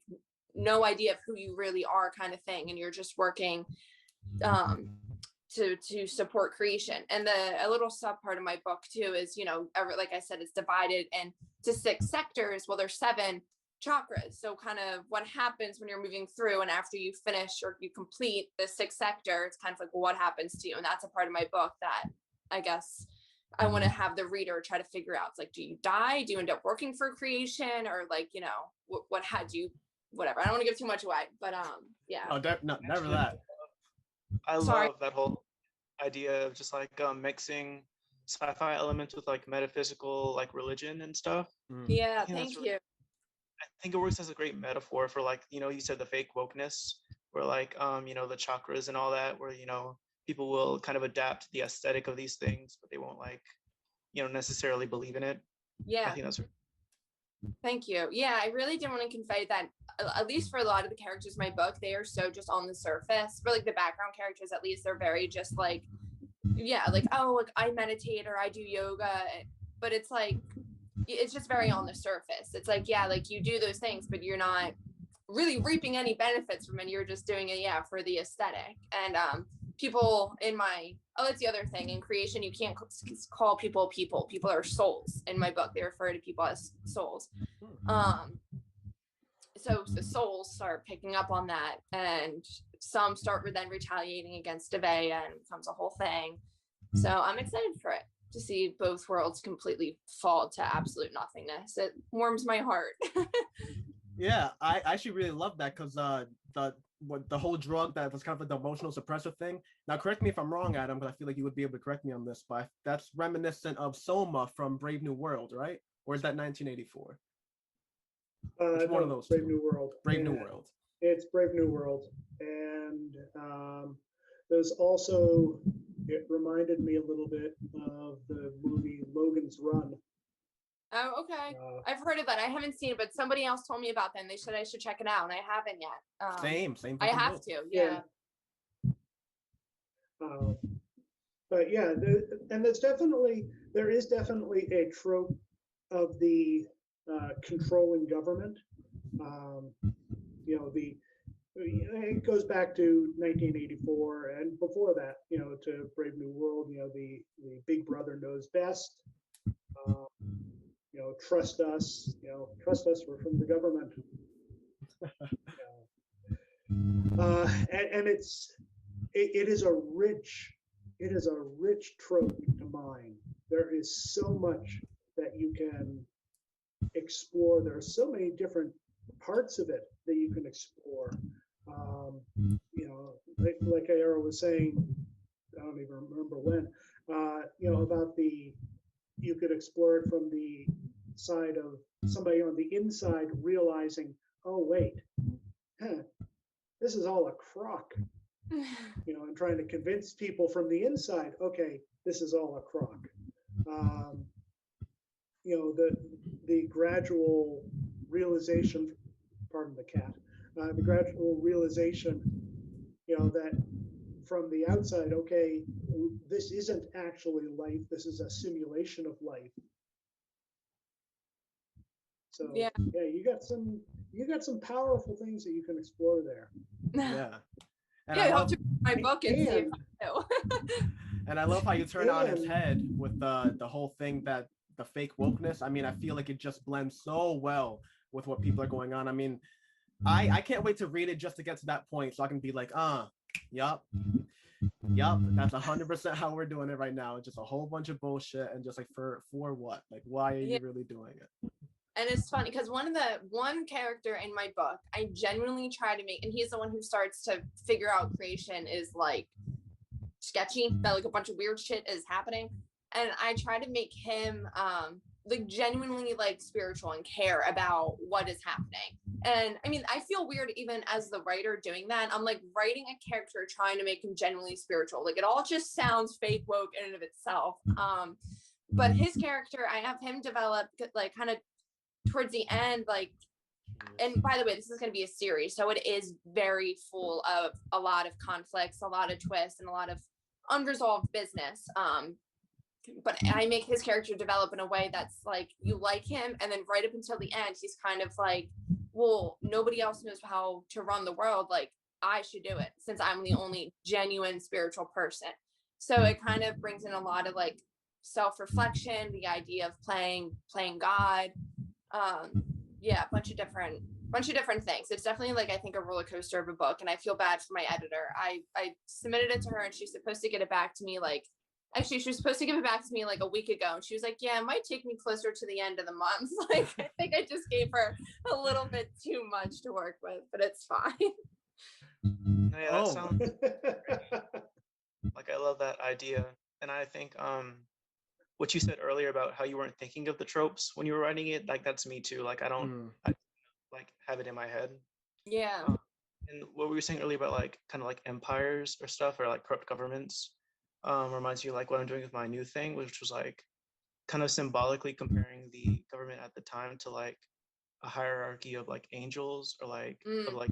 no idea of who you really are kind of thing, and you're just working to support creation. And a little sub part of my book too is, you know, like I said, it's divided into 6 sectors. Well, there's 7 chakras. So kind of what happens when you're moving through, and after you finish or you complete the 6th sector, it's kind of like, well, what happens to you? And that's a part of my book that I guess I want to have the reader try to figure out. It's like, do you die? Do you end up working for creation? Or like, you know, what had you, whatever. I don't want to give too much away, but yeah. Oh, no, never that. I love that whole idea of just like mixing sci-fi elements with like metaphysical, like religion and stuff. Yeah, thank you. I think it works as a great metaphor for, like, you know, you said the fake wokeness, where like you know, the chakras and all that, where, you know, people will kind of adapt the aesthetic of these things, but they won't, like, you know, necessarily believe in it. Yeah. I think that's Thank you. Yeah, I really didn't want to convey that, at least for a lot of the characters in my book, they are so just on the surface. For like the background characters, at least, they're very just like, yeah, like, oh, like I meditate or I do yoga. But it's like, it's just very on the surface. It's like, yeah, like you do those things, but you're not really reaping any benefits from it. You're just doing it, yeah, for the aesthetic. And people in my, oh, that's the other thing in creation, you can't call people. People are souls. In my book, they refer to people as souls. So the souls start picking up on that, and some start then retaliating against Devea, and it becomes a whole thing. So I'm excited for it, to see both worlds completely fall to absolute nothingness. It warms my heart. Yeah, I actually really love that, because the whole drug that was kind of like the emotional suppressor thing. Now, correct me if I'm wrong, Adam, but I feel like you would be able to correct me on this. But that's reminiscent of Soma from Brave New World, right? Or is that 1984? Which one of those Brave two? New World. Brave New World. It's Brave New World, and there's also, it reminded me a little bit of the movie Logan's Run. Oh, okay. I've heard of that. I haven't seen it, but somebody else told me about them. They said I should check it out, and I haven't yet. Same. I have to. Yeah. But yeah, and there is definitely a trope of the controlling government. It goes back to 1984, and before that, to Brave New World. The Big Brother knows best. Trust us. Trust us. We're from the government. And it is a rich trope to mine. There is so much that you can explore. There are so many different parts of it that you can explore. Like A.R. was saying, I don't even remember when, about you could explore it from the side of somebody on the inside realizing, oh, wait, this is all a crock, and trying to convince people from the inside, okay, this is all a crock. The gradual realization, pardon the cat, the gradual realization, that from the outside, okay, this isn't actually life. This is a simulation of life. So yeah, you got some powerful things that you can explore there. Yeah. And yeah, I have to read my book and see if I know. And I love how you turn on its head with the whole thing, that the fake wokeness. I mean, I feel like it just blends so well with what people are going on. I mean, I can't wait to read it just to get to that point, so I can be like, yup, that's 100% how we're doing it right now. It's just a whole bunch of bullshit, and just like for what? Like, why are you really doing it? And it's funny because one character in my book, I genuinely try to make, and he's the one who starts to figure out creation is like sketchy, that like a bunch of weird shit is happening. And I try to make him like genuinely like spiritual and care about what is happening. And I mean, I feel weird even as the writer doing that. I'm like writing a character trying to make him genuinely spiritual. Like it all just sounds fake woke in and of itself. But his character, I have him develop like kind of towards the end, like, and by the way, this is going to be a series, so it is very full of a lot of conflicts, a lot of twists, and a lot of unresolved business. But I make his character develop in a way that's like you like him, and then right up until the end, he's kind of like, well, nobody else knows how to run the world, like I should do it since I'm the only genuine spiritual person. So it kind of brings in a lot of like self-reflection, the idea of playing God. A bunch of different things. It's definitely like, I think, a roller coaster of a book, and I feel bad for my editor. I submitted it to her, and she's supposed to get it back to me she was supposed to give it back to me like a week ago, and she was like, yeah, it might take me closer to the end of the month. Like I think I just gave her a little bit too much to work with, but it's fine. Yeah, that sounds like, I love that idea. And I think what you said earlier about how you weren't thinking of the tropes when you were writing it, like that's me too. Like I like have it in my head. Yeah. And what we were saying earlier about like kind of like empires or stuff, or like corrupt governments, reminds me of like what I'm doing with my new thing, which was like kind of symbolically comparing the government at the time to like a hierarchy of like angels or like of like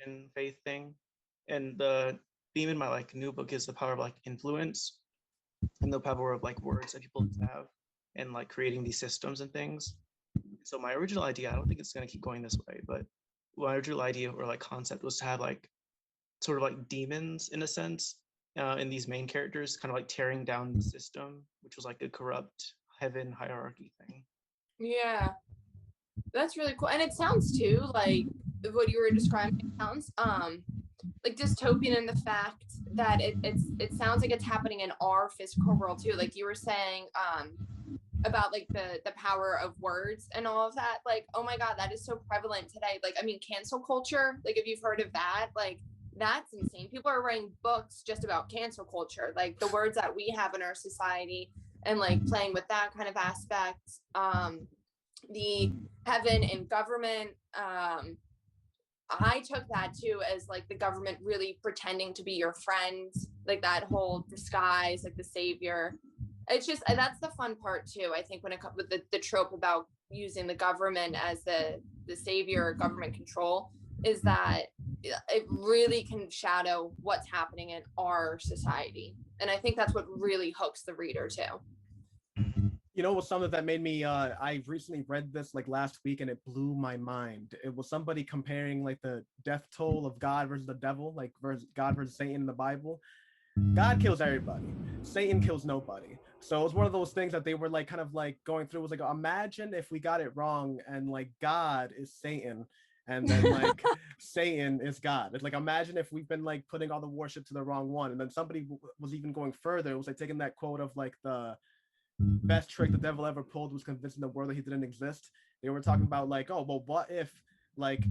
in faith thing. And the theme in my like new book is the power of like influence and the power of like words that people have and like creating these systems and things. So my original idea, I don't think it's going to keep going this way, but my original idea or like concept was to have like sort of like demons in a sense in these main characters, kind of like tearing down the system, which was like a corrupt heaven hierarchy thing. Yeah, that's really cool. And it sounds too like what you were describing sounds like dystopian in the fact that it sounds like it's happening in our physical world too. Like you were saying about like the power of words and all of that. Like, oh my God, that is so prevalent today. Like, I mean, cancel culture, like if you've heard of that, like that's insane. People are writing books just about cancel culture, like the words that we have in our society and like playing with that kind of aspect. The heaven and government, I took that too as like the government really pretending to be your friend, like that whole disguise, like the savior. It's just, that's the fun part too, I think, when it comes with the trope about using the government as the savior, government control, is that it really can shadow what's happening in our society. And I think that's what really hooks the reader too. You know, it was something that made me, I recently read this like last week and it blew my mind. It was somebody comparing like the death toll of God versus the devil, like versus God versus Satan in the Bible. God kills everybody. Satan kills nobody. So it was one of those things that they were like kind of like going through. It was like, imagine if we got it wrong and like God is Satan and then like Satan is God. It's like, imagine if we've been like putting all the worship to the wrong one. And then somebody was even going further. It was like taking that quote of like the best trick the devil ever pulled was convincing the world that he didn't exist. They were talking about like, oh, well, what if like,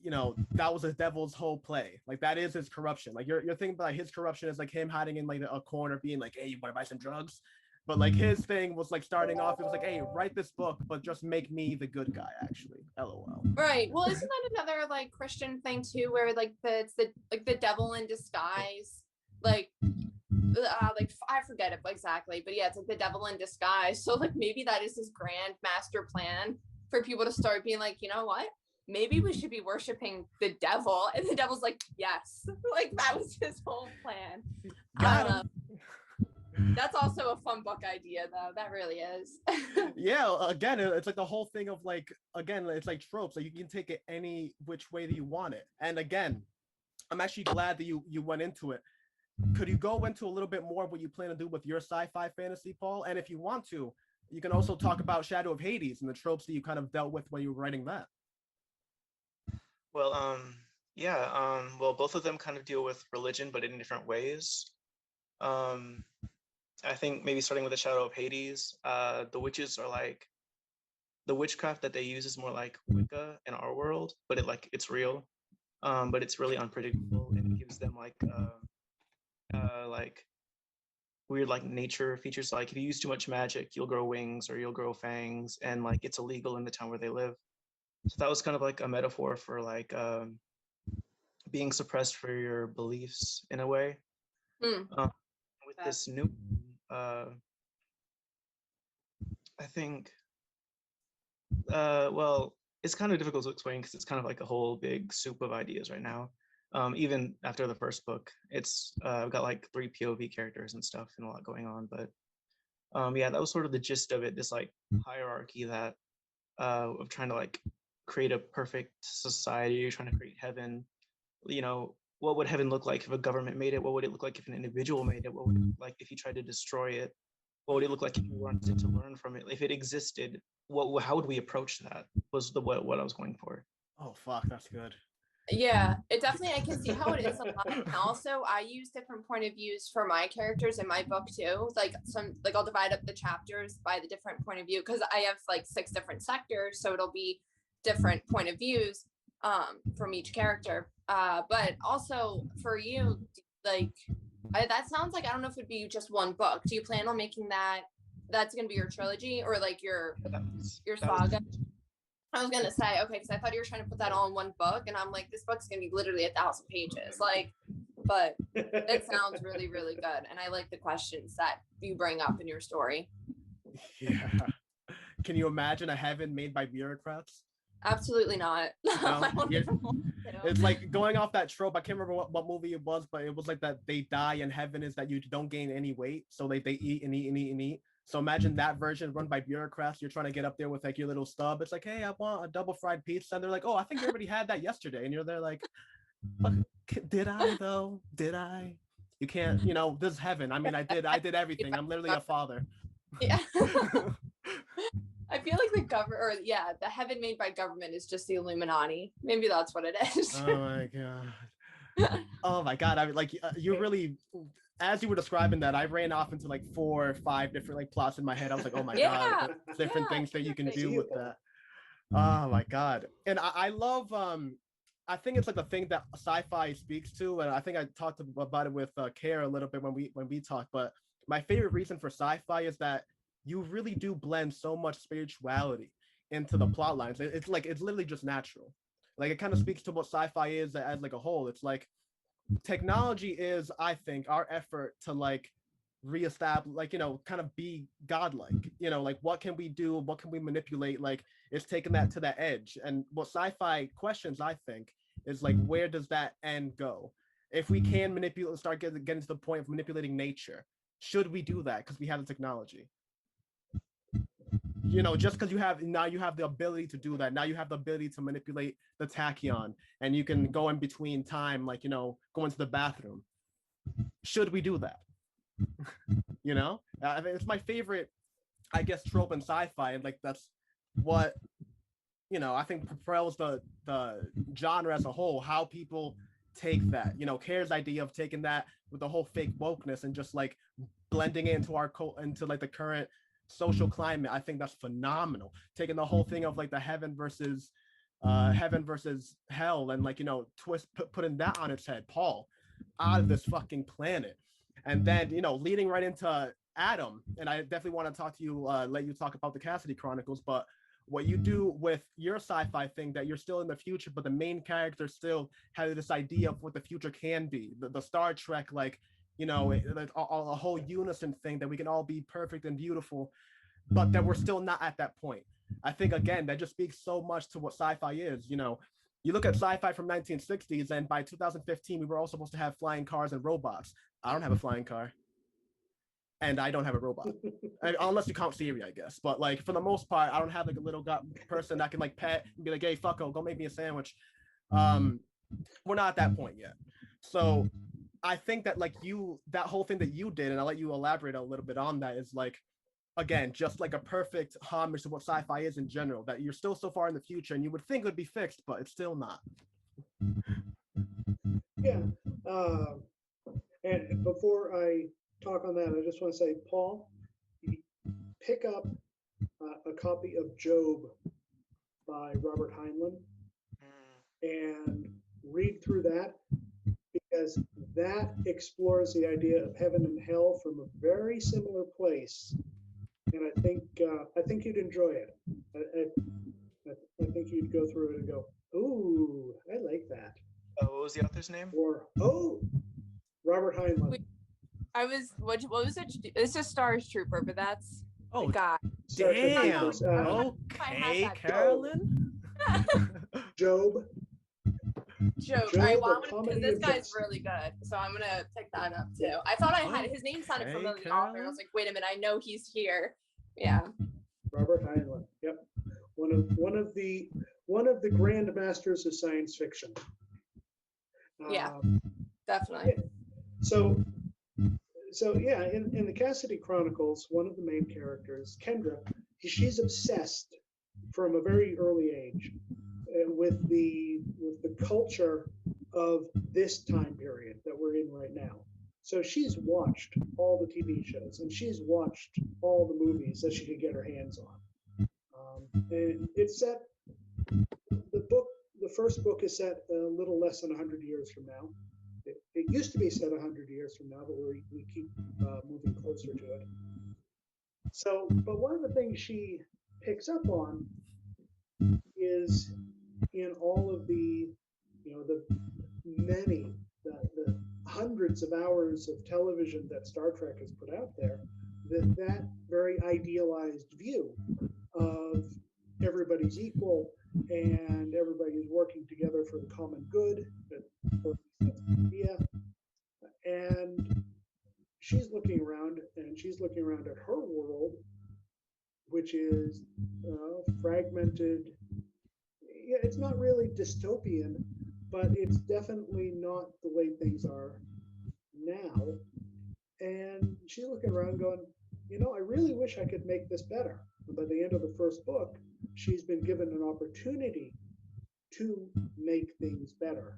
you know, that was the devil's whole play. Like that is his corruption. Like you're thinking about his corruption is like him hiding in like a corner being like, hey, you want to buy some drugs? But like his thing was like starting off, it was like, hey, write this book, but just make me the good guy, actually. LOL. Right. Well, isn't that another like Christian thing too, where like it's the devil in disguise, like I forget it exactly, but yeah, it's like the devil in disguise. So like maybe that is his grand master plan for people to start being like, you know what? Maybe we should be worshiping the devil. And the devil's like, yes. Like that was his whole plan. That's also a fun book idea though. That really is. Yeah, again, it's like the whole thing of like, again, it's like tropes. Like you can take it any which way that you want it. And again, I'm actually glad that you went into it. Could you go into a little bit more of what you plan to do with your sci-fi fantasy, Paul? And if you want to, you can also talk about Shadow of Hades and the tropes that you kind of dealt with when you were writing that. Well, yeah, well, both of them kind of deal with religion, but in different ways. I think maybe starting with the Shadow of Hades, the witches are like, the witchcraft that they use is more like Wicca in our world, but it's real, but it's really unpredictable, and it gives them like weird like nature features. Like if you use too much magic, you'll grow wings or you'll grow fangs, and like it's illegal in the town where they live. So that was kind of like a metaphor for like being suppressed for your beliefs in a way. With this new, I think, well, it's kind of difficult to explain because it's kind of like a whole big soup of ideas right now. Even after the first book, it's got like 3 POV characters and stuff and a lot going on. But yeah, that was sort of the gist of it. This like hierarchy that of trying to like create a perfect society, trying to create heaven. You know, what would heaven look like if a government made it? What would it look like if an individual made it? What would it look like if you tried to destroy it? What would it look like if you wanted to learn from it? If it existed, how would we approach that? Was what I was going for. Oh fuck, that's good. Yeah, it definitely, I can see how it is a lot. And also I use different point of views for my characters in my book too. Like I'll divide up the chapters by the different point of view because I have like 6 different sectors, so it'll be different point of views from each character. But also for you, like that sounds like, I don't know if it'd be just one book. Do you plan on making that's gonna be your trilogy or like your saga? I was gonna say, okay, because I thought you were trying to put that all in one book, and I'm like, this book's gonna be literally 1,000 pages. Like, but it sounds really, really good, and I like the questions that you bring up in your story. Yeah. Can you imagine a heaven made by bureaucrats? Absolutely not. I don't Yeah. even want to. It's like going off that trope. I can't remember what movie it was, but it was like that they die in heaven is that you don't gain any weight. So they eat and eat and eat and eat. So imagine that version run by bureaucrats. You're trying to get up there with like your little stub. It's like, hey, I want a double fried pizza. And they're like, oh, I think you already had that yesterday. And you're there like, did I though? Did I? You can't, this is heaven. I mean, I did everything. I'm literally a father. Yeah. I feel like the heaven made by government is just the Illuminati. Maybe that's what it is. Oh my god. Oh my god. I mean, like you really, as you were describing that, I ran off into like 4 or 5 different like plots in my head. I was like, oh my god, different things that you can do with that. Oh my god. And I love I think it's like the thing that sci-fi speaks to, and I think I talked about it with Kara a little bit when we talked. But my favorite reason for sci-fi is that you really do blend so much spirituality into the plot lines. It's like it's literally just natural. Like it kind of speaks to what sci-fi is as like a whole. It's like technology is, I think, our effort to like reestablish, like kind of be godlike. Like what can we do? What can we manipulate? Like it's taking that to that edge. And what sci-fi questions, I think, is like where does that end go? If we can manipulate, start getting to the point of manipulating nature, should we do that because we have the technology? Just because you have the ability to do that. Now you have the ability to manipulate the tachyon, and you can go in between time, like go into the bathroom. Should we do that? I mean, it's my favorite, I guess, trope in sci-fi, and like that's what I think propels the genre as a whole. How people take that, Care's idea of taking that with the whole fake wokeness and just like blending it into into like the current social climate. I think that's phenomenal. Taking the whole thing of like the heaven versus hell, and like putting that on its head. Paul, out of this fucking planet, and then leading right into Adam. And I definitely want to talk to you, let you talk about the Cassidy Chronicles, but what you do with your sci-fi thing, that you're still in the future, but the main character still has this idea of what the future can be. The Star Trek, like a whole unison thing that we can all be perfect and beautiful, but that we're still not at that point. I think again that just speaks so much to what sci-fi is. You look at sci-fi from 1960s, and by 2015 we were all supposed to have flying cars and robots. I don't have a flying car, and I don't have a robot, unless you count Siri, I guess. But like for the most part, I don't have like a little person that can like pet and be like, hey, fucko, go make me a sandwich. We're not at that point yet. So I think that like that whole thing that you did, and I'll let you elaborate a little bit on that, is like, again, just like a perfect homage to what sci-fi is in general, that you're still so far in the future and you would think it would be fixed, but it's still not. Yeah. And before I talk on that, I just want to say, Paul, pick up a copy of Job by Robert Heinlein and read through that, because that explores the idea of heaven and hell from a very similar place. And I think you'd enjoy it. I think you'd go through it and go, ooh, I like that. What was the author's name? Or, Robert Heinlein. What was it? It's a Stars Trooper, but that's the guy. Damn. Okay, Carolyn. Job. Because this guy's really good, so I'm gonna pick that up too. I thought I had his name sounded familiar. Carolyn? I was like, wait a minute, I know he's here. Yeah. Robert Heinlein. Yep. One of the grand masters of science fiction. Yeah, definitely. So yeah, in the Cassidy Chronicles, one of the main characters, Kendra, she's obsessed from a very early age with the culture of this time period that we're in right now. So she's watched all the TV shows and she's watched all the movies that she could get her hands on. And it's set, the first book is set a little less than 100 years from now. It used to be set 100 years from now, but we keep moving closer to it. So, but one of the things she picks up on is in all of the hundreds of hours of television that Star Trek has put out there, that very idealized view of everybody's equal and everybody's working together for the common good. Or that's the idea. And she's looking around, and she's looking around at her world, which is fragmented. Yeah, it's not really dystopian, but it's definitely not the way things are now. And she's looking around going, I really wish I could make this better. And by the end of the first book, she's been given an opportunity to make things better.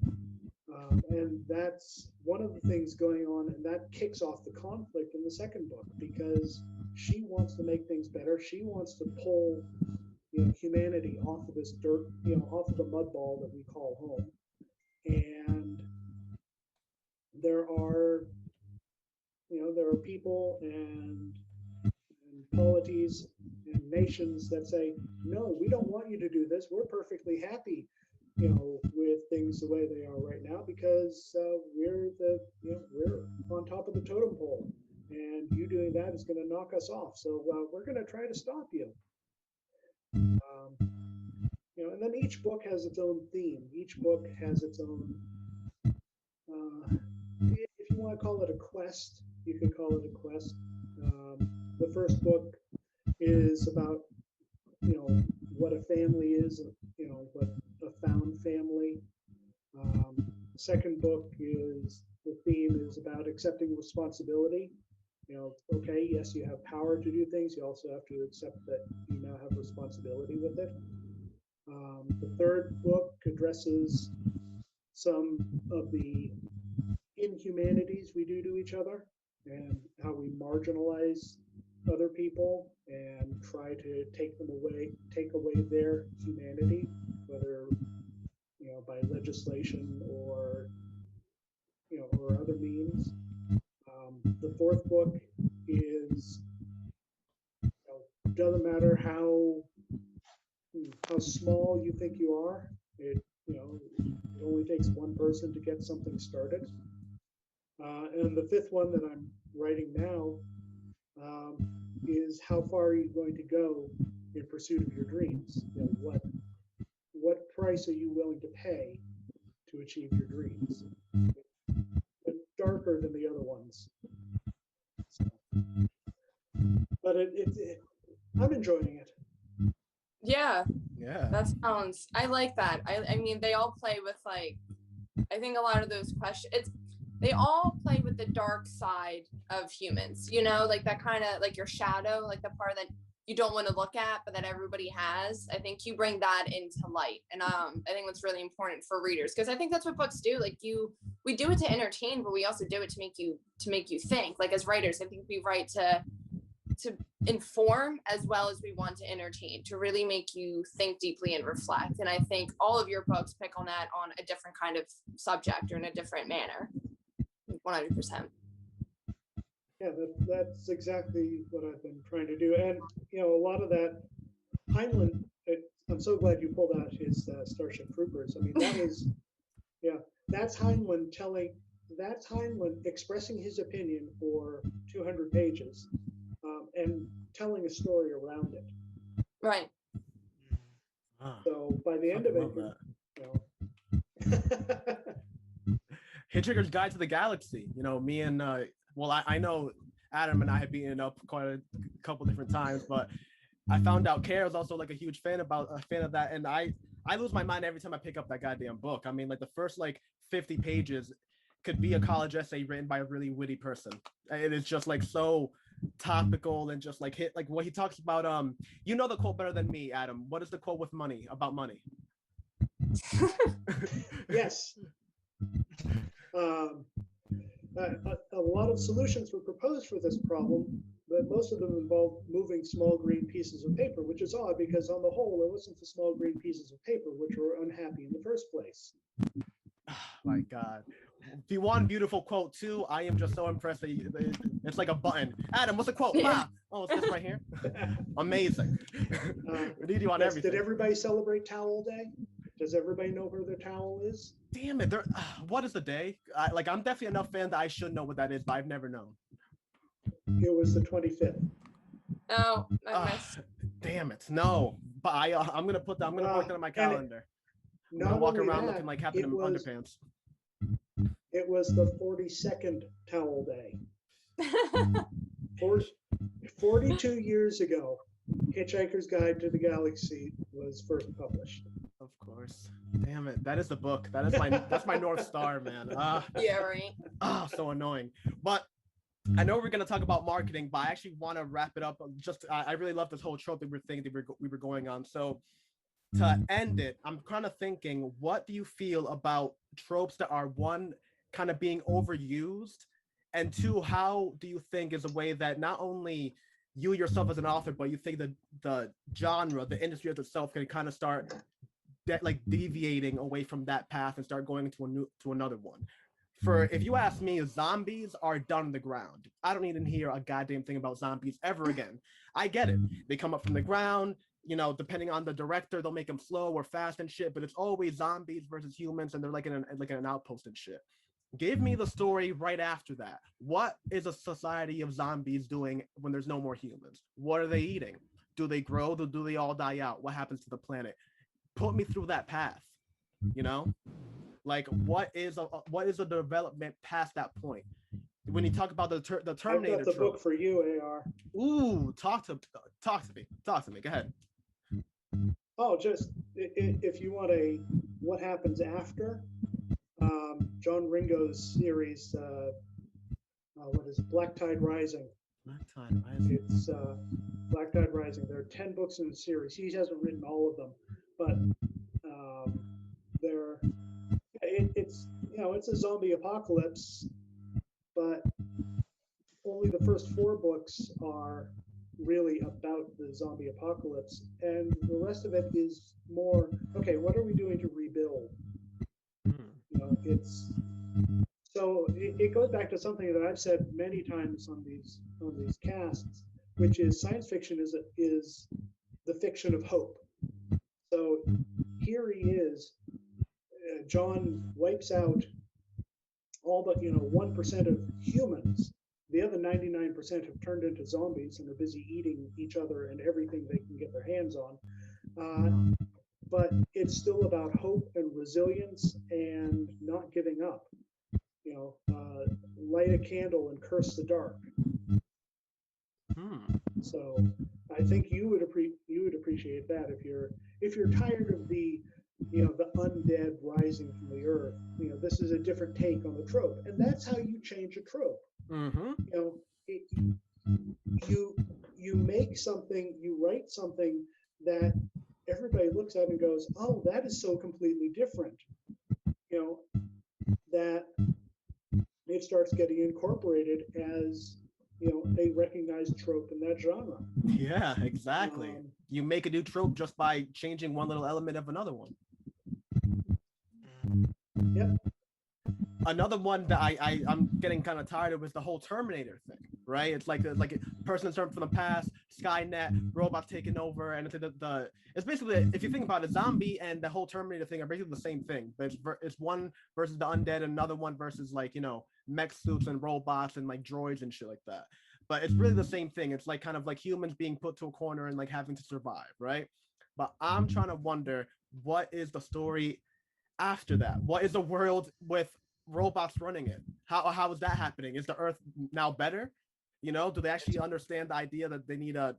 And that's one of the things going on, and that kicks off the conflict in the second book, because she wants to make things better. She wants to pull humanity off of this dirt, off of the mud ball that we call home. And there are people and polities and nations that say, no, we don't want you to do this. We're perfectly happy, with things the way they are right now, because we're on top of the totem pole, and you doing that is going to knock us off. So we're going to try to stop you. And then each book has its own theme. Each book has its own, if you want to call it a quest, you can call it a quest. The first book is about, what a family is, what a found family. Second book is, the theme is about accepting responsibility. Okay, yes, you have power to do things. You also have to accept that you now have responsibility with it. The third book addresses some of the inhumanities we do to each other and how we marginalize other people and try to take away their humanity, whether by legislation or or other means. The fourth book is, doesn't matter how small you think you are, it only takes one person to get something started. And the fifth one that I'm writing now is, how far are you going to go in pursuit of your dreams? What price are you willing to pay to achieve your dreams? But darker than the other ones. So, but I'm enjoying it. Yeah, Yeah. that sounds, I like that. I mean, they all play with, like, I think a lot of those questions, they all play with the dark side of humans, like that kind of, like your shadow, like the part that you don't want to look at, but that everybody has. I think you bring that into light. And I think that's really important for readers, because I think that's what books do. Like we do it to entertain, but we also do it to make you think. Like as writers, I think we write to inform as well as we want to entertain, to really make you think deeply and reflect. And I think all of your books pick on that on a different kind of subject or in a different manner. 100%. Yeah, that's exactly what I've been trying to do. And, a lot of that, Heinlein, I'm so glad you pulled out his Starship Troopers. I mean, that's Heinlein expressing his opinion for 200 pages and telling a story around it. Right. So by the end of it, Hitchhiker's Guide to the Galaxy. Me and I know Adam and I have beaten up quite a couple different times, but I found out Carol's also like a huge fan of that, and I lose my mind every time I pick up that goddamn book. I mean, like the first 50 pages could be a college essay written by a really witty person. It is just like so topical and just like hit like what he talks about. The quote better than me, Adam. What is the quote with money about money? Yes. A lot of solutions were proposed for this problem, but most of them involved moving small green pieces of paper, which is odd because on the whole, it wasn't the small green pieces of paper which were unhappy in the first place. Oh, my God. If you want a beautiful quote too, I am just so impressed that it's like a button. Adam, what's the quote? Yeah. Oh, it's this right here. Amazing. We need you on everything. Did everybody celebrate Towel Day? Does everybody know where their towel is? Damn it! What is the day? I'm definitely enough fan that I should know what that is, but I've never known. It was the 25th. Oh, I missed. Damn it! No, but I'm gonna put that. I'm gonna mark that on my calendar. I'm gonna walk around looking like Captain Underpants. It was the 42nd Towel Day. 42 years ago, Hitchhiker's Guide to the Galaxy was first published. Of course. Damn it! That is the book. That's my North Star, man. Yeah, right. So annoying. But I know we're gonna talk about marketing, but I actually want to wrap it up. I really love this whole trope that we were going on. So to end it, I'm kind of thinking, what do you feel about tropes that are, one, kind of being overused, and two, how do you think is a way that not only you yourself as an author, but you think that the genre, the industry of itself, can kind of start deviating away from that path and start going to another one? For, if you ask me, zombies are done on the ground. I don't even hear a goddamn thing about zombies ever again. I get it. They come up from the ground, you know, depending on the director, they'll make them slow or fast and shit, but it's always zombies versus humans, and they're like in an outpost and shit. Give me the story right after that. What is a society of zombies doing when there's no more humans? What are they eating? Do they grow? Do they all die out? What happens to the planet? Put me through that path, you know? Like, what is a development past that point? When you talk about the Terminator I've got the trope. book for you, AR. Ooh, talk to me. Go ahead. Oh, just if you want a what happens after, John Ringo's series, what is it? Black Tide Rising. It's Black Tide Rising. There are 10 books in the series. He hasn't written all of them, but it's it's a zombie apocalypse, but only the first 4 books are really about the zombie apocalypse, and the rest of it is more, okay, what are we doing to rebuild? It goes back to something that I've said many times on these casts, which is science fiction is the fiction of hope. So here he is, John wipes out all but 1% of humans. The other 99% have turned into zombies and are busy eating each other and everything they can get their hands on. But it's still about hope and resilience and not giving up. Light a candle and curse the dark. So I think you would appreciate that if you're tired of the undead rising from the earth. This is a different take on the trope, and that's how you change a trope. You make something, you write something that everybody looks at and goes, oh, that is so completely different. That it starts getting incorporated as a recognized trope in that genre. Yeah, exactly. You make a new trope just by changing one little element of another one. Yep. Another one that I'm getting kind of tired of is the whole Terminator thing, right? It's like a person turned from the past, Skynet, robots taking over, and it's basically, if you think about it, zombie and the whole Terminator thing are basically the same thing, but it's one versus the undead, and another one versus mech suits and robots and droids and shit like that. But it's really the same thing. It's kind of like humans being put to a corner and having to survive, right? But I'm trying to wonder, what is the story after that? What is the world with robots running it? How is that happening? Is the Earth now better? Do they actually understand the idea that they need to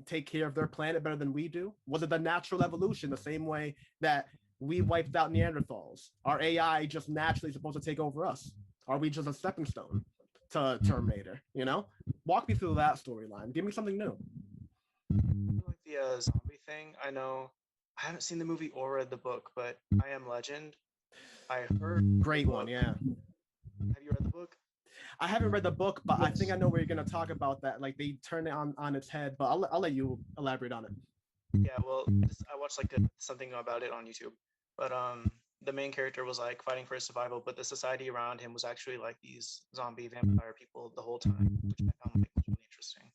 take care of their planet better than we do? Was it the natural evolution, the same way that we wiped out Neanderthals? Are AI just naturally supposed to take over us? Are we just a stepping stone to Terminator? Walk me through that storyline. Give me something new. Like the zombie thing, I know I haven't seen the movie or read the book, but I Am Legend, I heard. Great one, yeah. Have you read the book? I haven't read the book, but I think I know where you're gonna talk about that. They turn it on its head, but I'll let you elaborate on it. Yeah, well, I watched something about it on YouTube, but the main character was fighting for his survival, but the society around him was actually these zombie vampire people the whole time, which I found really interesting.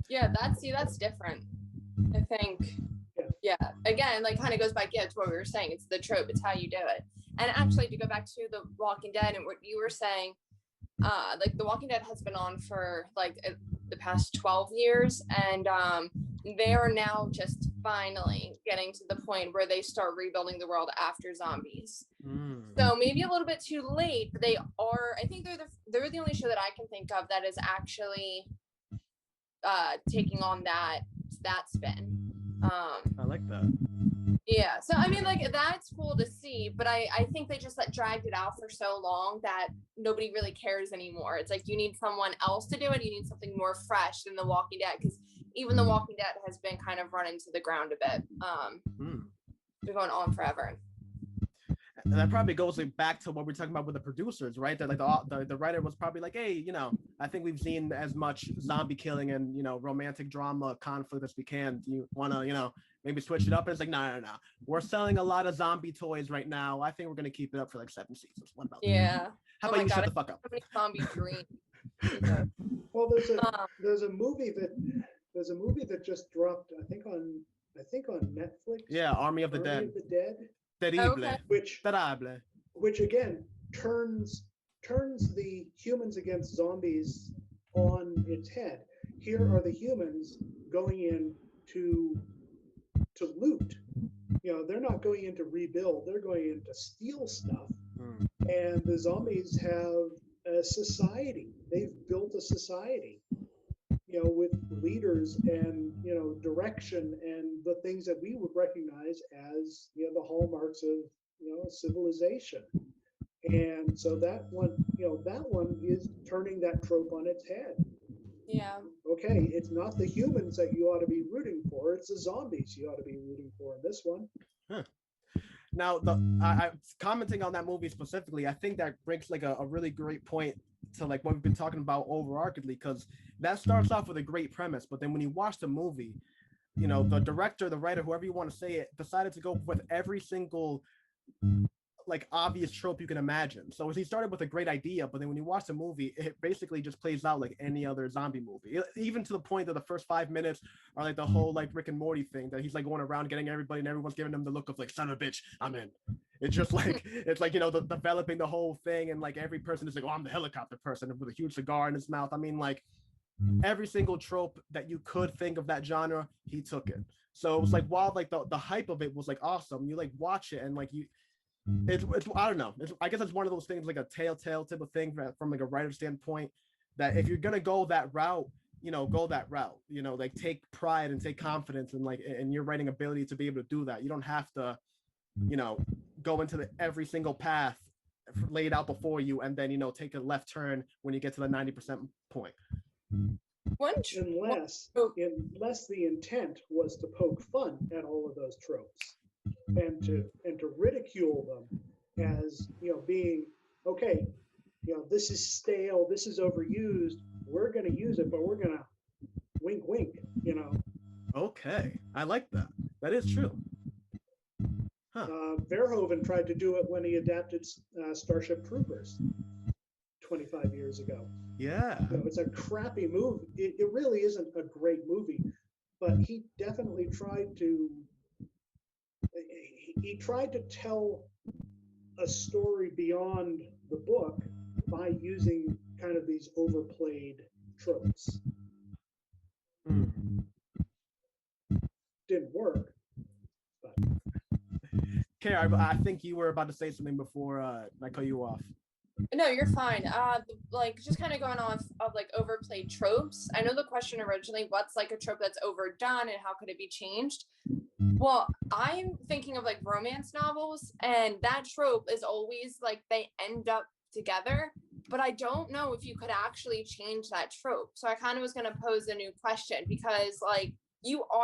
Yeah, that's different. I think. Yeah, again, kind of goes back to what we were saying. It's the trope. It's how you do it. And actually, to go back to The Walking Dead and what you were saying, like The Walking Dead has been on for like the past 12 years, and they are now just finally getting to the point where they start rebuilding the world after zombies. So maybe a little bit too late, but they are. I think they're the only show that I can think of that is actually taking on that spin. I like that. Yeah, so I mean, like, that's cool to see, but I think they just dragged it out for so long that nobody really cares anymore. It's like you need someone else to do it. You need something more fresh than The Walking Dead, because even The Walking Dead has been kind of run into the ground a bit. Been going on forever. And that probably goes back to what we're talking about with the producers, right? That like the writer was probably like, hey, you know, I think we've seen as much zombie killing and, you know, romantic drama conflict as we can. Do you want to, you know, maybe switch it up? And it's like, no. We're selling a lot of zombie toys right now. I think we're gonna keep it up for like 7 seasons. What about that? How about you shut the fuck up? So many zombie dreams. Well, there's a movie that just dropped, I think on Netflix. Yeah, Army of the Dead. Army of the Dead. Terrible. Okay. Terrible. Which again turns the humans against zombies on its head. Here are the humans going in to loot. You know, they're not going in to rebuild, they're going in to steal stuff. And the zombies have a society. They've built a society, you know, with leaders and, you know, direction and the things that we would recognize as, you know, the hallmarks of, you know, civilization. And so that one is turning that trope on its head. Yeah. Okay, it's not the humans that you ought to be rooting for, it's the zombies you ought to be rooting for in this one. Now, I commenting on that movie specifically, I think that brings like a really great point to like what we've been talking about overarchingly, because that starts off with a great premise, but then when you watch the movie, you know, the director, the writer, whoever you want to say it, decided to go with every single like obvious trope you can imagine. So he started with a great idea, but then when you watch the movie, it basically just plays out like any other zombie movie. Even to the point that the first 5 minutes are like the whole like Rick and Morty thing that he's like going around getting everybody and everyone's giving him the look of like, son of a bitch, I'm in. It's just like it's like, you know, developing the whole thing, and like every person is like, oh, I'm the helicopter person with a huge cigar in his mouth. I mean, like every single trope that you could think of that genre, he took it. So it was like, while like the hype of it was like awesome, you like watch it and like it's I don't know. I guess it's one of those things like a telltale type of thing from like a writer standpoint, that if you're gonna go that route, you know, go that route. You know, like take pride and take confidence in like in your writing ability to be able to do that. You don't have to, you know, go into every single path laid out before you and then, you know, take a left turn when you get to the 90% point. Unless the intent was to poke fun at all of those tropes and to ridicule them as, you know, being, okay, you know, this is stale, this is overused, we're going to use it, but we're going to wink, you know. Okay, I like that. That is true. Verhoeven tried to do it when he adapted Starship Troopers 25 years ago. Yeah. You know, it's a crappy movie. It really isn't a great movie, but he definitely tried to tell a story beyond the book by using kind of these overplayed tropes. Didn't work. But. Kara, I think you were about to say something before I cut you off. No, you're fine. Like just kind of going off of like overplayed tropes. I know the question originally, what's like a trope that's overdone and how could it be changed? Well, I'm thinking of like romance novels, and that trope is always like they end up together, but I don't know if you could actually change that trope. So I kind of was going to pose a new question, because like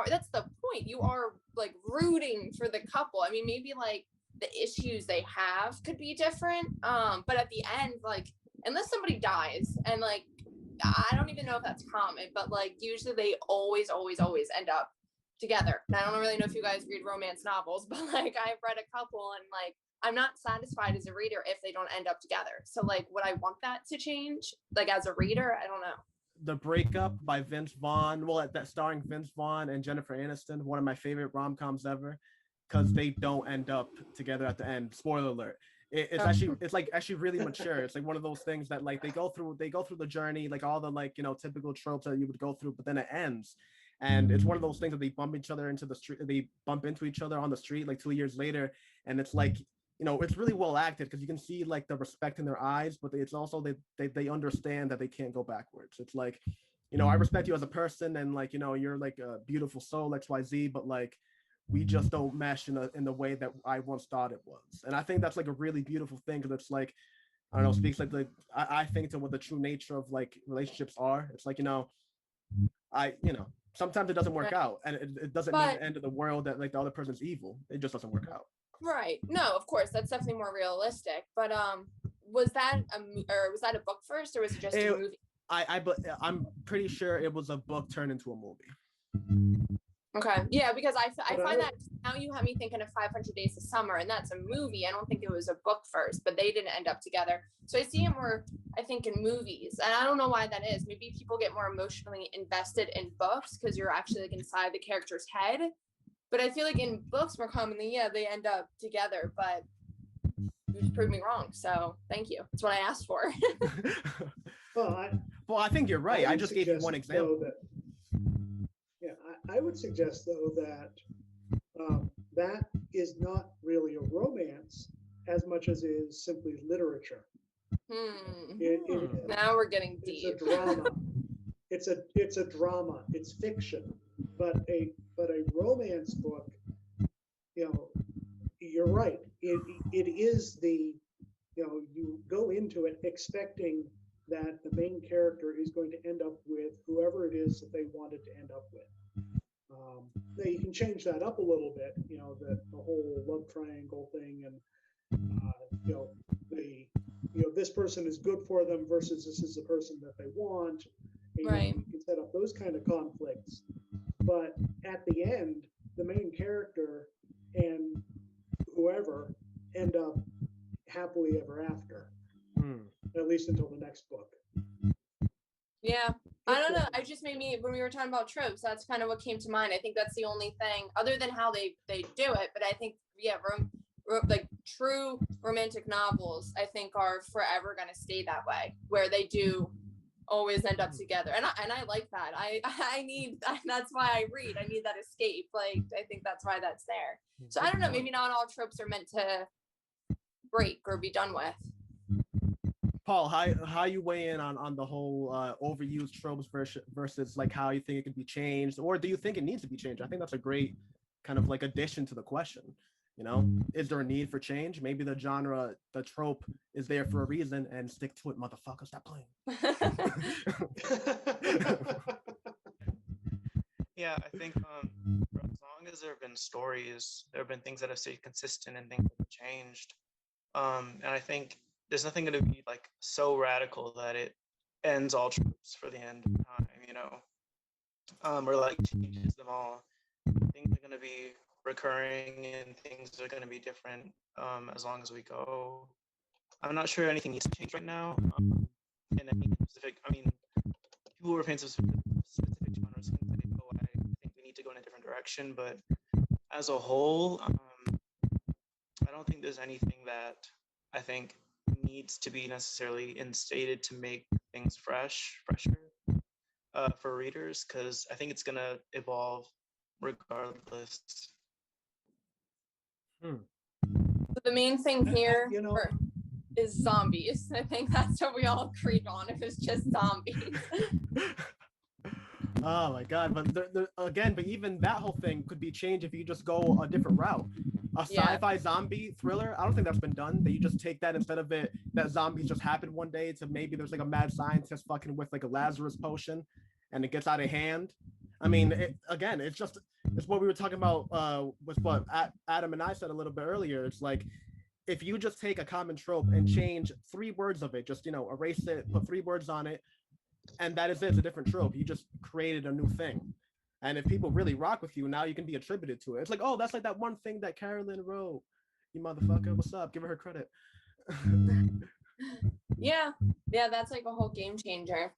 that's the point. You are like rooting for the couple. I mean, maybe like the issues they have could be different. But at the end, like, unless somebody dies, and like, I don't even know if that's common, but like, usually they always end up together. And I don't really know if you guys read romance novels, but like, I've read a couple, and like, I'm not satisfied as a reader if they don't end up together. So like, would I want that to change? Like, as a reader, I don't know. The Breakup by Vince Vaughn, that starring Vince Vaughn and Jennifer Aniston, one of my favorite rom-coms ever, because they don't end up together at the end. Spoiler alert. It's actually, it's like actually really mature. It's like one of those things that like they go through the journey, like all the like, you know, typical tropes that you would go through, but then it ends. And it's one of those things that they bump each other into the street, they bump into each other on the street like 2 years later. And it's like, you know, it's really well acted because you can see like the respect in their eyes, but it's also they understand that they can't go backwards. It's like, you know, I respect you as a person, and like, you know, you're like a beautiful soul, XYZ, but like we just don't mesh in the way that I once thought it was. And I think that's like a really beautiful thing, because it's like, I don't know, speaks like the I think to what the true nature of like relationships are. It's like, you know, you know, sometimes it doesn't work out, and it doesn't mean the end of the world that like the other person's evil. It just doesn't work out. Right. No, of course, that's definitely more realistic. But was that a book first, or was it just a movie? I'm pretty sure it was a book turned into a movie. Okay. Yeah, because I find that now you have me thinking of 500 Days of Summer, and that's a movie. I don't think it was a book first, but they didn't end up together. So I see it more, I think, in movies. And I don't know why that is. Maybe people get more emotionally invested in books because you're actually like inside the character's head. But I feel like in books more commonly, yeah, they end up together, but you just proved me wrong. So thank you. That's what I asked for. Well, I think you're right. I just gave you one example. I would suggest though that that is not really a romance as much as it is simply literature. Now we're getting deep. It's a drama. It's a drama. It's fiction. But a romance book, you know, you're right. It is the, you know, you go into it expecting that the main character is going to end up with whoever it is that they wanted to end up with. Now you can change that up a little bit, you know, the whole love triangle thing, and this person is good for them versus this is the person that they want. And, right. You can set up those kind of conflicts, but at the end, the main character and whoever end up happily ever after, at least until the next book. Yeah, I don't know. I just made me, when we were talking about tropes, that's kind of what came to mind. I think that's the only thing other than how they do it. But I think, yeah, like true romantic novels, I think are forever going to stay that way, where they do always end up together. And I like that. I need, that's why I read. I need that escape. Like, I think that's why that's there. So I don't know, maybe not all tropes are meant to break or be done with. Paul, how you weigh in on the whole overused tropes versus like how you think it can be changed, or do you think it needs to be changed? I think that's a great kind of like addition to the question. You know, is there a need for change? Maybe the genre, the trope is there for a reason, and stick to it, motherfucker. Stop playing. Yeah, I think for as long as there have been stories, there have been things that have stayed consistent and things that have changed. And I think there's nothing going to be like so radical that it ends all tropes for the end of time, you know, or like changes them all. Things are going to be recurring and things are going to be different as long as we go. I'm not sure anything needs to change right now. In any specific, I mean, people who are fans of specific genres can say, oh, I think we need to go in a different direction. But as a whole, I don't think there's anything that I think needs to be necessarily instated to make things fresher for readers, because I think it's going to evolve regardless. So the main thing here, you know, is zombies. I think that's what we all agreed on. If it's just zombies. Oh my god! But again, but even that whole thing could be changed if you just go a different route. A sci-fi zombie thriller. I don't think that's been done. That you just take that instead of it that zombies just happen one day to maybe there's like a mad scientist fucking with like a Lazarus potion, and it gets out of hand. I mean, it's what we were talking about. Was what Adam and I said a little bit earlier. It's like, if you just take a common trope and change 3 words of it, just, you know, erase it, put 3 words on it, and that is it. It's a different trope. You just created a new thing. And if people really rock with you, now you can be attributed to it. It's like, oh, that's like that one thing that Carolyn wrote. You motherfucker, what's up? Give her credit. Yeah, that's like a whole game changer.